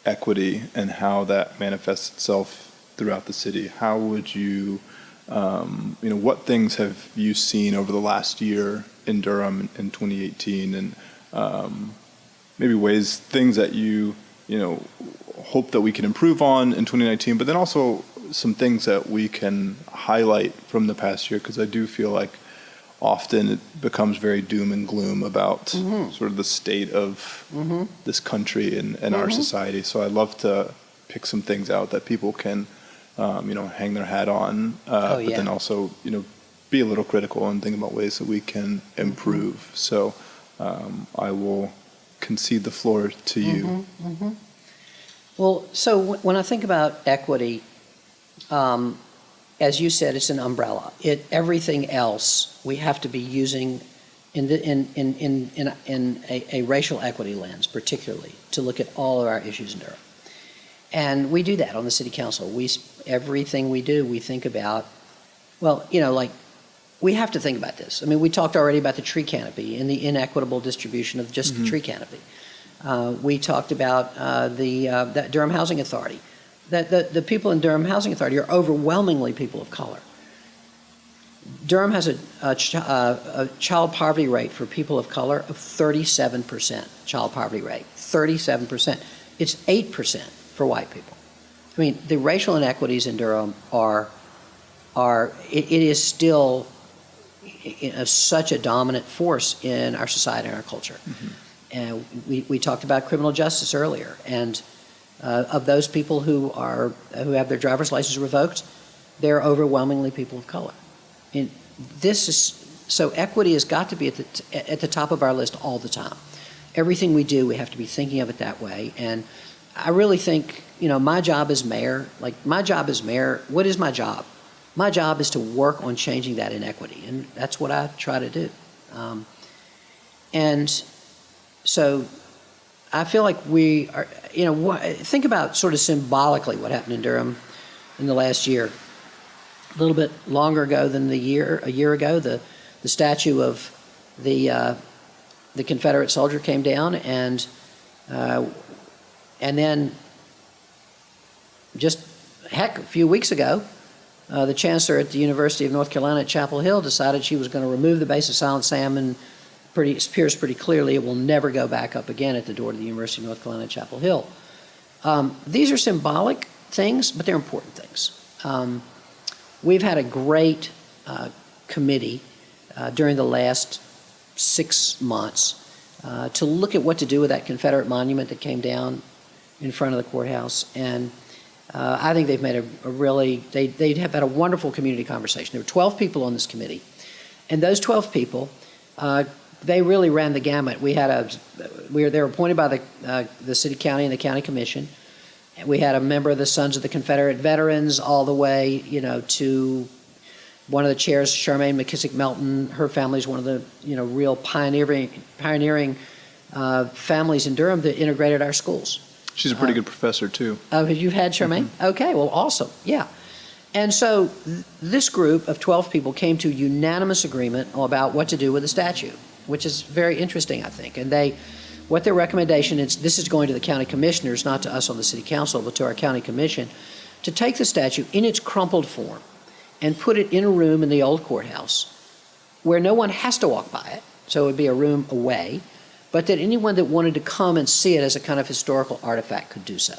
equity and how that manifests itself throughout the city, how would you, what things have you seen over the last year in Durham in 2018, and maybe things that you hope that we can improve on in 2019, but then also some things that we can highlight from the past year, because I do feel like often it becomes very doom and gloom about sort of the state of this country and our society. So I'd love to pick some things out that people can, hang their hat on, but then also, be a little critical and think about ways that we can improve. So I will concede the floor to you. Well, so when I think about equity, as you said, it's an umbrella. Everything else we have to be using in a racial equity lens, particularly to look at all of our issues in Durham. And we do that on the city council. Everything we do, we think about. Well, we have to think about this. I mean, we talked already about the tree canopy and the inequitable distribution of just the tree canopy. We talked about the Durham Housing Authority. That the people in Durham Housing Authority are overwhelmingly people of color. Durham has a child poverty rate for people of color of 37%. Child poverty rate, 37%. It's 8% for white people. I mean, the racial inequities in Durham it is still such a dominant force in our society and our culture. And we talked about criminal justice earlier, and of those people who have their driver's license revoked, they're overwhelmingly people of color. And so equity has got to be at the top of our list all the time. Everything we do, we have to be thinking of it that way. And I really think, my job as mayor, what is my job? My job is to work on changing that inequity, and that's what I try to do. And so I feel like we are, think about sort of symbolically what happened in Durham in the last year. A little bit longer ago than a year ago, the statue of the Confederate soldier came down, and then just a few weeks ago, the chancellor at the University of North Carolina at Chapel Hill decided she was going to remove the base of Silent Sam, and it appears pretty clearly it will never go back up again at the door to the University of North Carolina at Chapel Hill. These are symbolic things, but they're important things. We've had a great committee during the last 6 months to look at what to do with that Confederate monument that came down in front of the courthouse. And I think they've made they have had a wonderful community conversation. There were 12 people on this committee. And those 12 people, they really ran the gamut. They were appointed by the city, county, and the county commission. We had a member of the Sons of the Confederate Veterans all the way, to one of the chairs, Charmaine McKissick Melton. Her family's one of the, real pioneering families in Durham that integrated our schools. She's a pretty good professor, too. Oh, have you had Charmaine? Mm-hmm. Okay, well, awesome. Yeah. And so this group of 12 people came to unanimous agreement about what to do with the statue, which is very interesting, I think. And what their recommendation is, this is going to the county commissioners, not to us on the city council, but to our county commission, to take the statue in its crumpled form and put it in a room in the old courthouse where no one has to walk by it, so it would be a room away, but that anyone that wanted to come and see it as a kind of historical artifact could do so.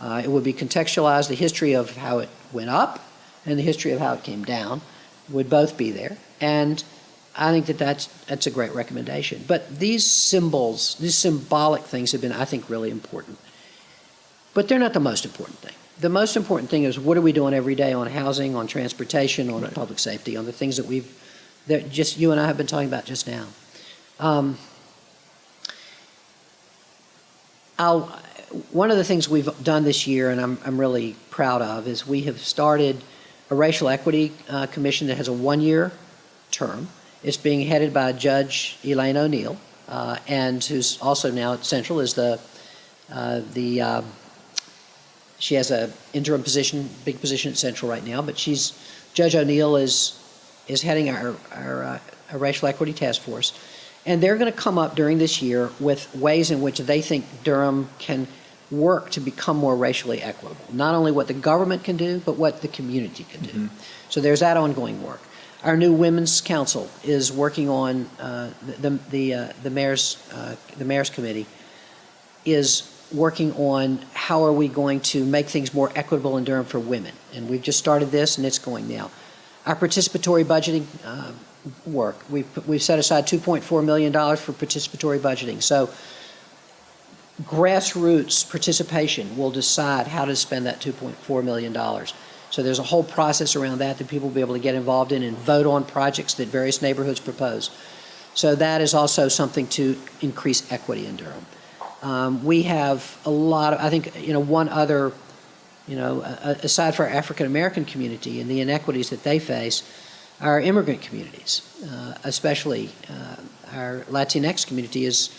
It would be contextualized, the history of how it went up and the history of how it came down would both be there. And I think that's a great recommendation. But these symbols, these symbolic things have been, I think, really important. But they're not the most important thing. The most important thing is, what are we doing every day on housing, on transportation, on public safety, on the things that just you and I have been talking about just now. One of the things we've done this year, and I'm really proud of, is we have started a racial equity commission that has a 1-year term. It's being headed by Judge Elaine O'Neill, and who's also now at Central is she has a interim position, big position at Central right now, but Judge O'Neill is heading our racial equity task force. And they're going to come up during this year with ways in which they think Durham can work to become more racially equitable. Not only what the government can do, but what the community can do. Mm-hmm. So there's that ongoing work. Our new Women's Council is working on the mayor's committee is working on how are we going to make things more equitable in Durham for women. And we've just started this, and it's going now. Our participatory budgeting work. We've set aside $2.4 million for participatory budgeting. So grassroots participation will decide how to spend that $2.4 million. So there's a whole process around that people will be able to get involved in and vote on projects that various neighborhoods propose. So that is also something to increase equity in Durham. We have a lot of, I think, one other, aside for our African American community and the inequities that they face, our immigrant communities, especially our Latinx community, is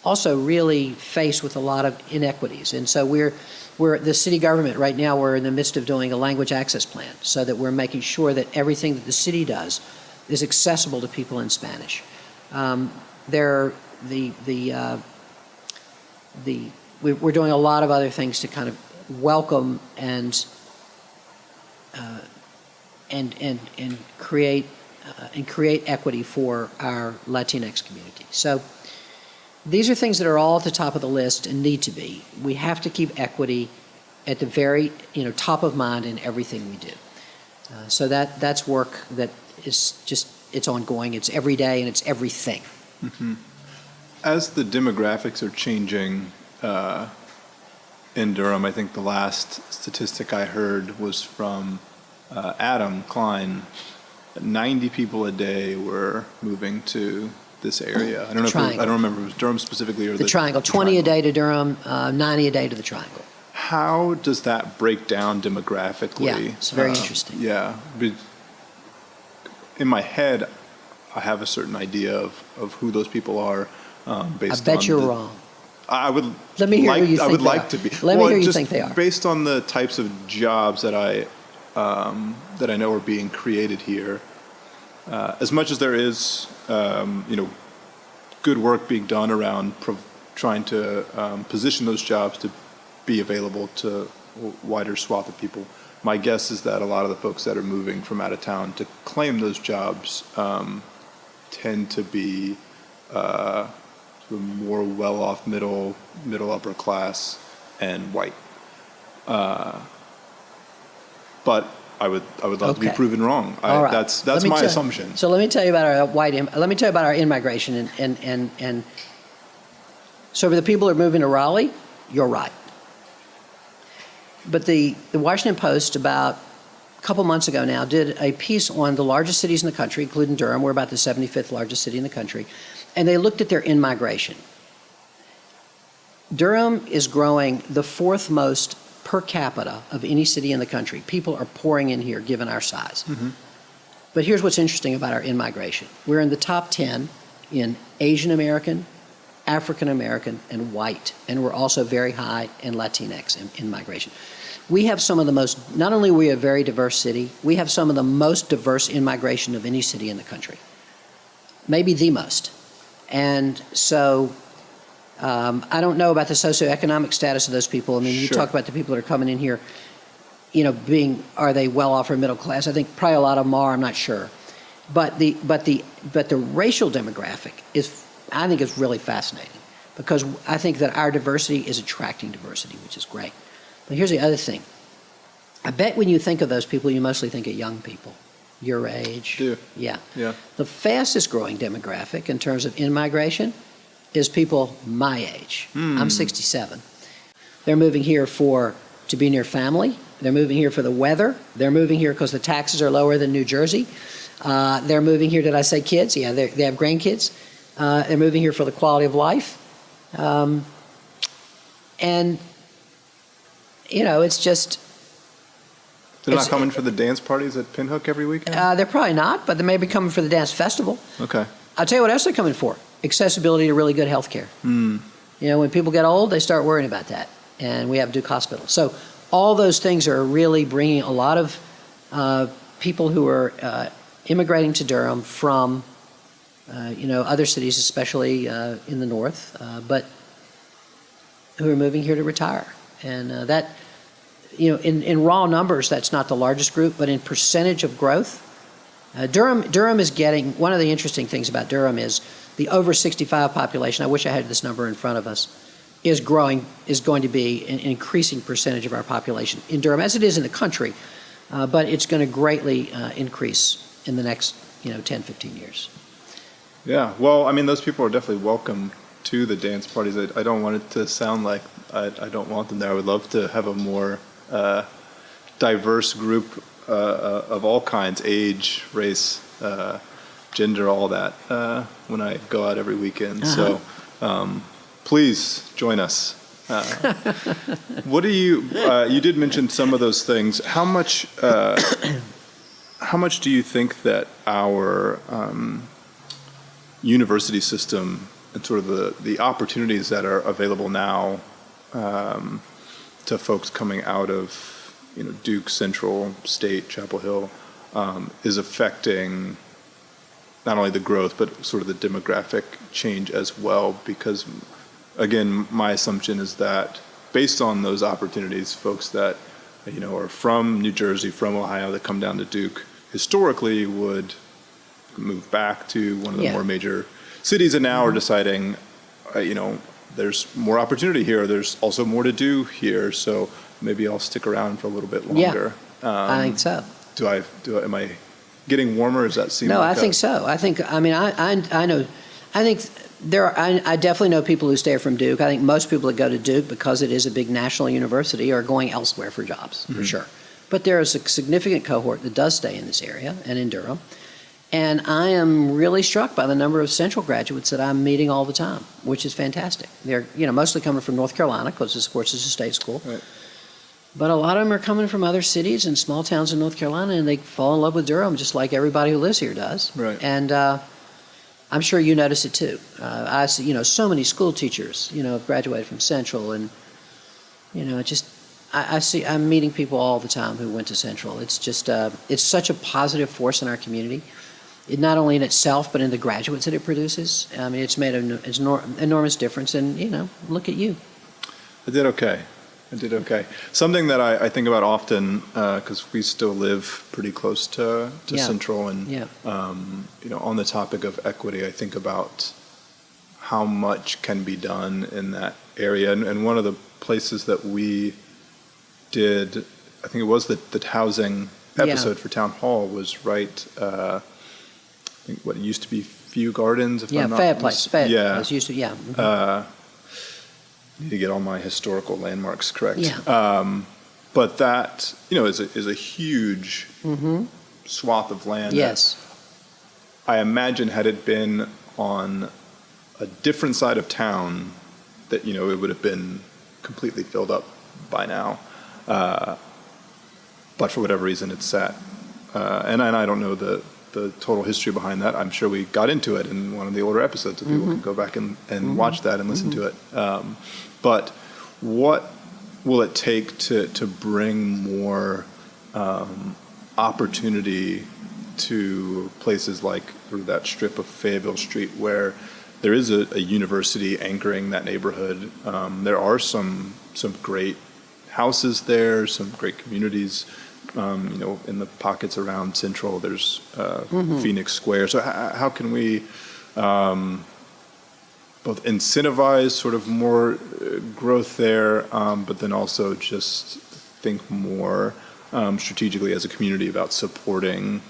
also really faced with a lot of inequities. And so we're the city government right now, we're in the midst of doing a language access plan so that we're making sure that everything that the city does is accessible to people in Spanish. We're doing a lot of other things to kind of welcome and create equity for our Latinx community. So these are things that are all at the top of the list and need to be. We have to keep equity at the very top of mind in everything we do. So that's work that is just, it's ongoing. It's every day and it's everything. Mm-hmm. As the demographics are changing in Durham, I think the last statistic I heard was from Adam Klein. 90 people a day were moving to this area. I don't remember if it was Durham specifically or the Triangle. 20 a day to Durham, 90 a day to the Triangle. How does that break down demographically? Yeah, it's very interesting. Yeah. In my head, I have a certain idea of who those people are based on... I bet you're wrong. I would Let me hear who you think I would they like are. to be. Let me hear who you think they are. Based on the types of jobs that I know are being created here, as much as there is, good work being done around trying to position those jobs to be available to a wider swath of people, my guess is that a lot of the folks that are moving from out of town to claim those jobs tend to be more well-off, middle upper class, and white. But I would love to be proven wrong. All right. That's my assumption. So let me tell you about our in-migration and So for the people who are moving to Raleigh, you're right. But the Washington Post about a couple months ago now did a piece on the largest cities in the country, including Durham. We're about the 75th largest city in the country. And they looked at their in-migration. Durham is growing the fourth most per capita of any city in the country. People are pouring in here given our size. Mm-hmm. But here's what's interesting about our in-migration. We're in the top 10 in Asian American, African American, and white. And we're also very high in Latinx in migration. We have some of the most, not only are we a very diverse city, we have some of the most diverse in-migration of any city in the country. Maybe the most. And so I don't know about the socioeconomic status of those people. I mean, you talk about the people that are coming in here, you know, are they well off or middle class? I think probably a lot of them are, I'm not sure. But the racial demographic I think is really fascinating, because I think that our diversity is attracting diversity, which is great. But here's the other thing. I bet when you think of those people, you mostly think of young people, your age. Yeah. The fastest growing demographic in terms of in-migration is people my age. I'm 67. They're moving here to be near family. They're moving here for the weather. They're moving here because the taxes are lower than New Jersey. They're moving here, did I say kids? Yeah, they have grandkids. They're moving here for the quality of life. And, you know, it's just... They're not coming for the dance parties at Pinhook every weekend? They're probably not, but they may be coming for the dance festival. Okay. I'll tell you what else they're coming for. Accessibility to really good health care. You know, when people get old, they start worrying about that. And we have Duke Hospital. So all those things are really bringing a lot of people who are immigrating to Durham from, you know, other cities, especially in the north, but who are moving here to retire. And that, you know, in raw numbers, that's not the largest group, but in percentage of growth, Durham is getting, one of the interesting things about Durham is the over 65 population, I wish I had this number in front of us, is going to be an increasing percentage of our population in Durham, as it is in the country, but it's going to greatly increase in the next, you know, 10, 15 years. Yeah, well, I mean, those people are definitely welcome to the dance parties. I don't want it to sound like I don't want them there. I would love to have a more diverse group of all kinds, age, race, gender, all that, when I go out every weekend. So please join us. What do you did mention some of those things. How much do you think that our university system and sort of the opportunities that are available now to folks coming out of, you know, Duke, Central, State, Chapel Hill, is affecting not only the growth but sort of the demographic change as well? Because, again, my assumption is that based on those opportunities, folks that, you know, are from New Jersey, from Ohio, that come down to Duke, historically would move back to one of the more major cities, and now are deciding, you know, there's more opportunity here. There's also more to do here, so maybe I'll stick around for a little bit longer. Yeah, I think so. Am I getting warmer? Does that seem? No, like I think so. I know. I think I definitely know people who stay from Duke. I think most people that go to Duke, because it is a big national university, are going elsewhere for jobs, for sure. But there is a significant cohort that does stay in this area and in Durham. And I am really struck by the number of Central graduates that I'm meeting all the time, which is fantastic. They're, you know, mostly coming from North Carolina, because this, of course, is a state school. Right. But a lot of them are coming from other cities and small towns in North Carolina, and they fall in love with Durham, just like everybody who lives here does. Right. And I'm sure you notice it too. I see, you know, so many school teachers, you know, have graduated from Central, and, you know, I'm meeting people all the time who went to Central. It's just, it's such a positive force in our community. It, not only in itself, but in the graduates that it produces. I mean, it's made an enormous difference. And, you know, look at you. I did okay. Something that I think about often, because we still live pretty close to Central, and you know, on the topic of equity, I think about how much can be done in that area. And one of the places that we did, I think it was the housing episode for Town Hall, was right. I think what used to be Few Gardens, if I'm not Fayette Place. Fayette yeah. Place used to, need to get all my historical landmarks correct. Yeah. But that, is a huge swath of land. Yes. I imagine had it been on a different side of town, that, it would have been completely filled up by now. But for whatever reason, it's sat. And I don't know the total history behind that. I'm sure we got into it in one of the older episodes, so people can go back and watch that and listen to it. But what will it take to bring more opportunity to places like through that strip of Fayetteville Street where there is a university anchoring that neighborhood? There are some great houses there, some great communities. In the pockets around Central, there's Phoenix Square. So how can we both incentivize sort of more growth there, but then also just think more strategically as a community about supporting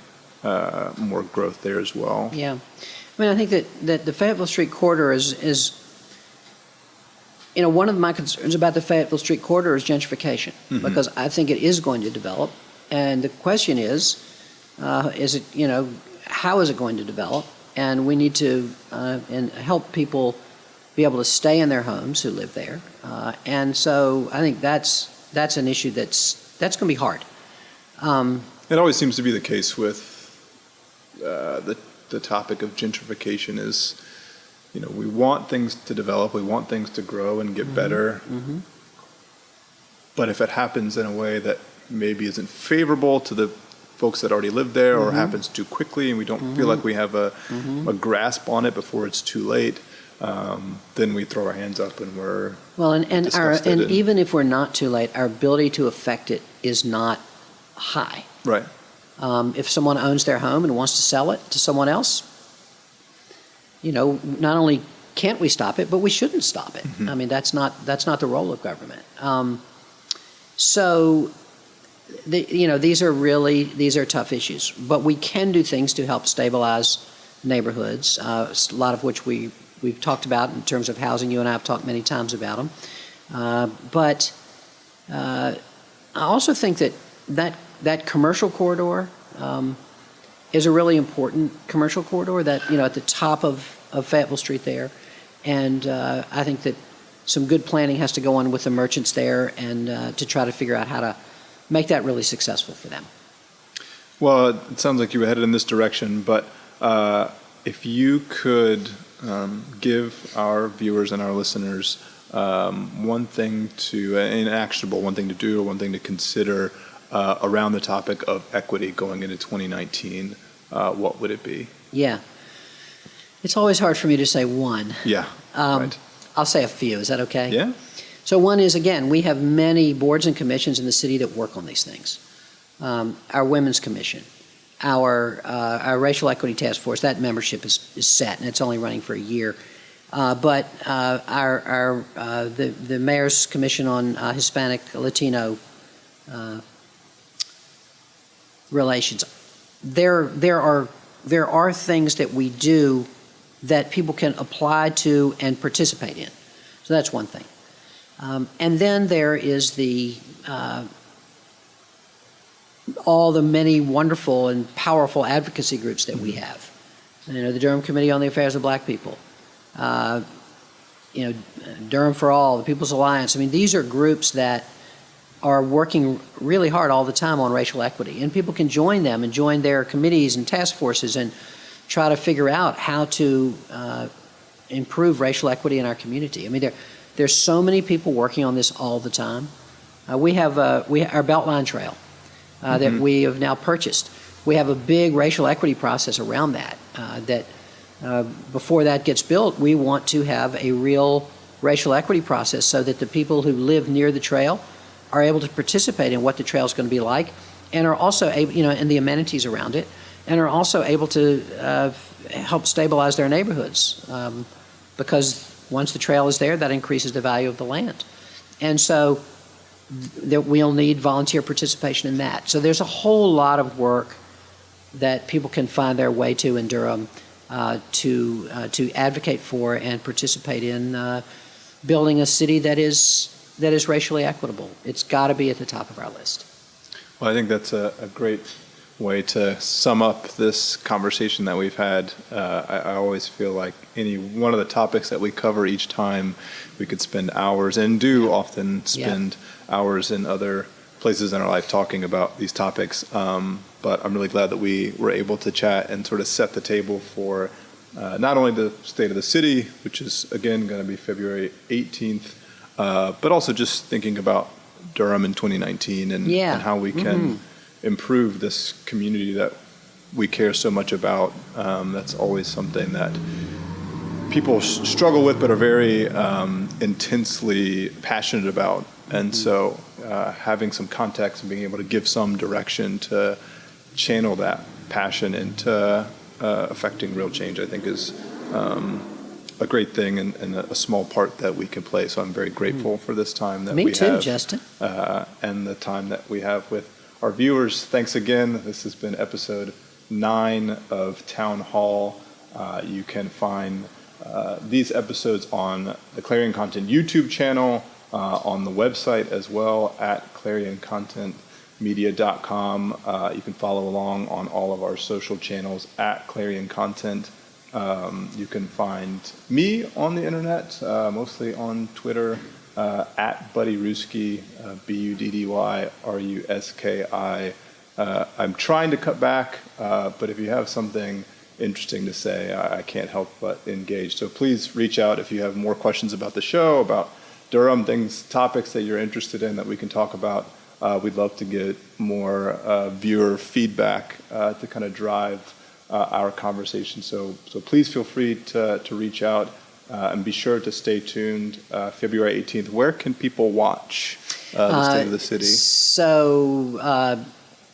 more growth there as well? Yeah. I mean, I think that the Fayetteville Street corridor is one of my concerns about the Fayetteville Street corridor is gentrification, because I think it is going to develop. And the question is it, how is it going to develop? And we need to and help people be able to stay in their homes who live there. And so I think that's an issue that's going to be hard. It always seems to be the case with the topic of gentrification is, we want things to develop, we want things to grow and get better. But if it happens in a way that maybe isn't favorable to the folks that already live there, or happens too quickly and we don't feel like we have a grasp on it before it's too late, then we throw our hands up and we're and even if we're not too late, our ability to affect it is not high. Right. If someone owns their home and wants to sell it to someone else, not only can't we stop it, but we shouldn't stop it. I mean, that's not the role of government. So these are tough issues, but we can do things to help stabilize neighborhoods, a lot of which we've talked about in terms of housing. You and I have talked many times about them. But I also think that commercial corridor is a really important commercial corridor that, at the top of Fayetteville Street there. And I think that some good planning has to go on with the merchants there and to try to figure out how to make that really successful for them. Well, it sounds like you were headed in this direction, but if you could give our viewers and our listeners one thing an actionable one thing to do or one thing to consider around the topic of equity going into 2019, what would it be? Yeah. It's always hard for me to say one. Yeah, right. I'll say a few. Is that okay? Yeah. So one is, again, we have many boards and commissions in the city that work on these things. Our Women's Commission, our Racial Equity Task Force, that membership is set, and it's only running for a year. But the Mayor's Commission on Hispanic Latino relations, there are things that we do that people can apply to and participate in. So that's one thing. And then there is all the many wonderful and powerful advocacy groups that we have. The Durham Committee on the Affairs of Black People, Durham for All, the People's Alliance. I mean, these are groups that are working really hard all the time on racial equity, and people can join them and join their committees and task forces and try to figure out how to improve racial equity in our community. I mean, there's so many people working on this all the time. We have our Beltline Trail that we have now purchased. We have a big racial equity process around that. Before that gets built, we want to have a real racial equity process so that the people who live near the trail are able to participate in what the trail is going to be like, and are also able, and the amenities around it, and are also able to help stabilize their neighborhoods, because once the trail is there, that increases the value of the land. And so we'll need volunteer participation in that. So there's a whole lot of work that people can find their way to in Durham to advocate for and participate in building a city that is racially equitable. It's got to be at the top of our list. Well, I think that's a great way to sum up this conversation that we've had. I always feel like any one of the topics that we cover each time, we could spend hours, and do often spend hours in other places in our life talking about these topics. But I'm really glad that we were able to chat and sort of set the table for not only the state of the city, which is, again, going to be February 18th, but also just thinking about Durham in 2019 and how we can improve this community that we care so much about. That's always something that people struggle with but are very intensely passionate about. And so having some context and being able to give some direction to channel that passion into affecting real change, I think is a great thing and a small part that we can play. So I'm very grateful for this time that we have. Me too, Justin. And the time that we have with our viewers. Thanks again. This has been episode 9 of Town Hall. You can find these episodes on the Clarion Content YouTube channel, on the website as well at clarioncontentmedia.com. You can follow along on all of our social channels at Clarion Content. You can find me on the internet, mostly on Twitter, at Buddy Ruski, BUDDYRUSKI. I'm trying to cut back, but if you have something interesting to say, I can't help but engage. So please reach out if you have more questions about the show, about Durham, topics that you're interested in that we can talk about. We'd love to get more viewer feedback to kind of drive our conversation. So please feel free to reach out and be sure to stay tuned. February 18th, where can people watch the State of the City? So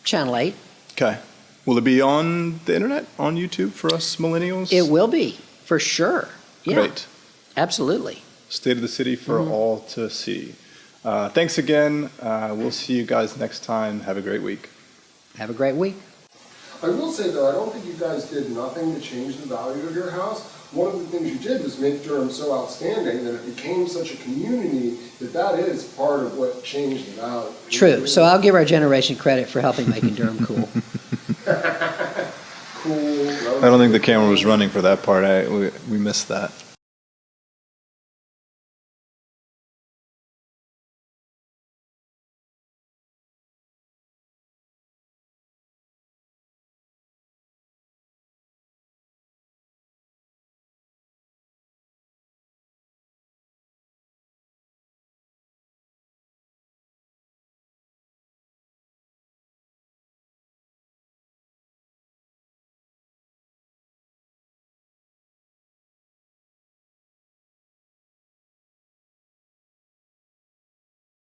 Channel 8. Okay. Will it be on the internet, on YouTube for us millennials? It will be, for sure. Yeah, great. Absolutely. State of the City for all to see. Thanks again. We'll see you guys next time. Have a great week. Have a great week. I will say, though, I don't think you guys did nothing to change the value of your house. One of the things you did was make Durham so outstanding that it became such a community that is part of what changed the value. True. So I'll give our generation credit for helping making Durham cool. Cool. I don't think the camera was running for that part. We missed that.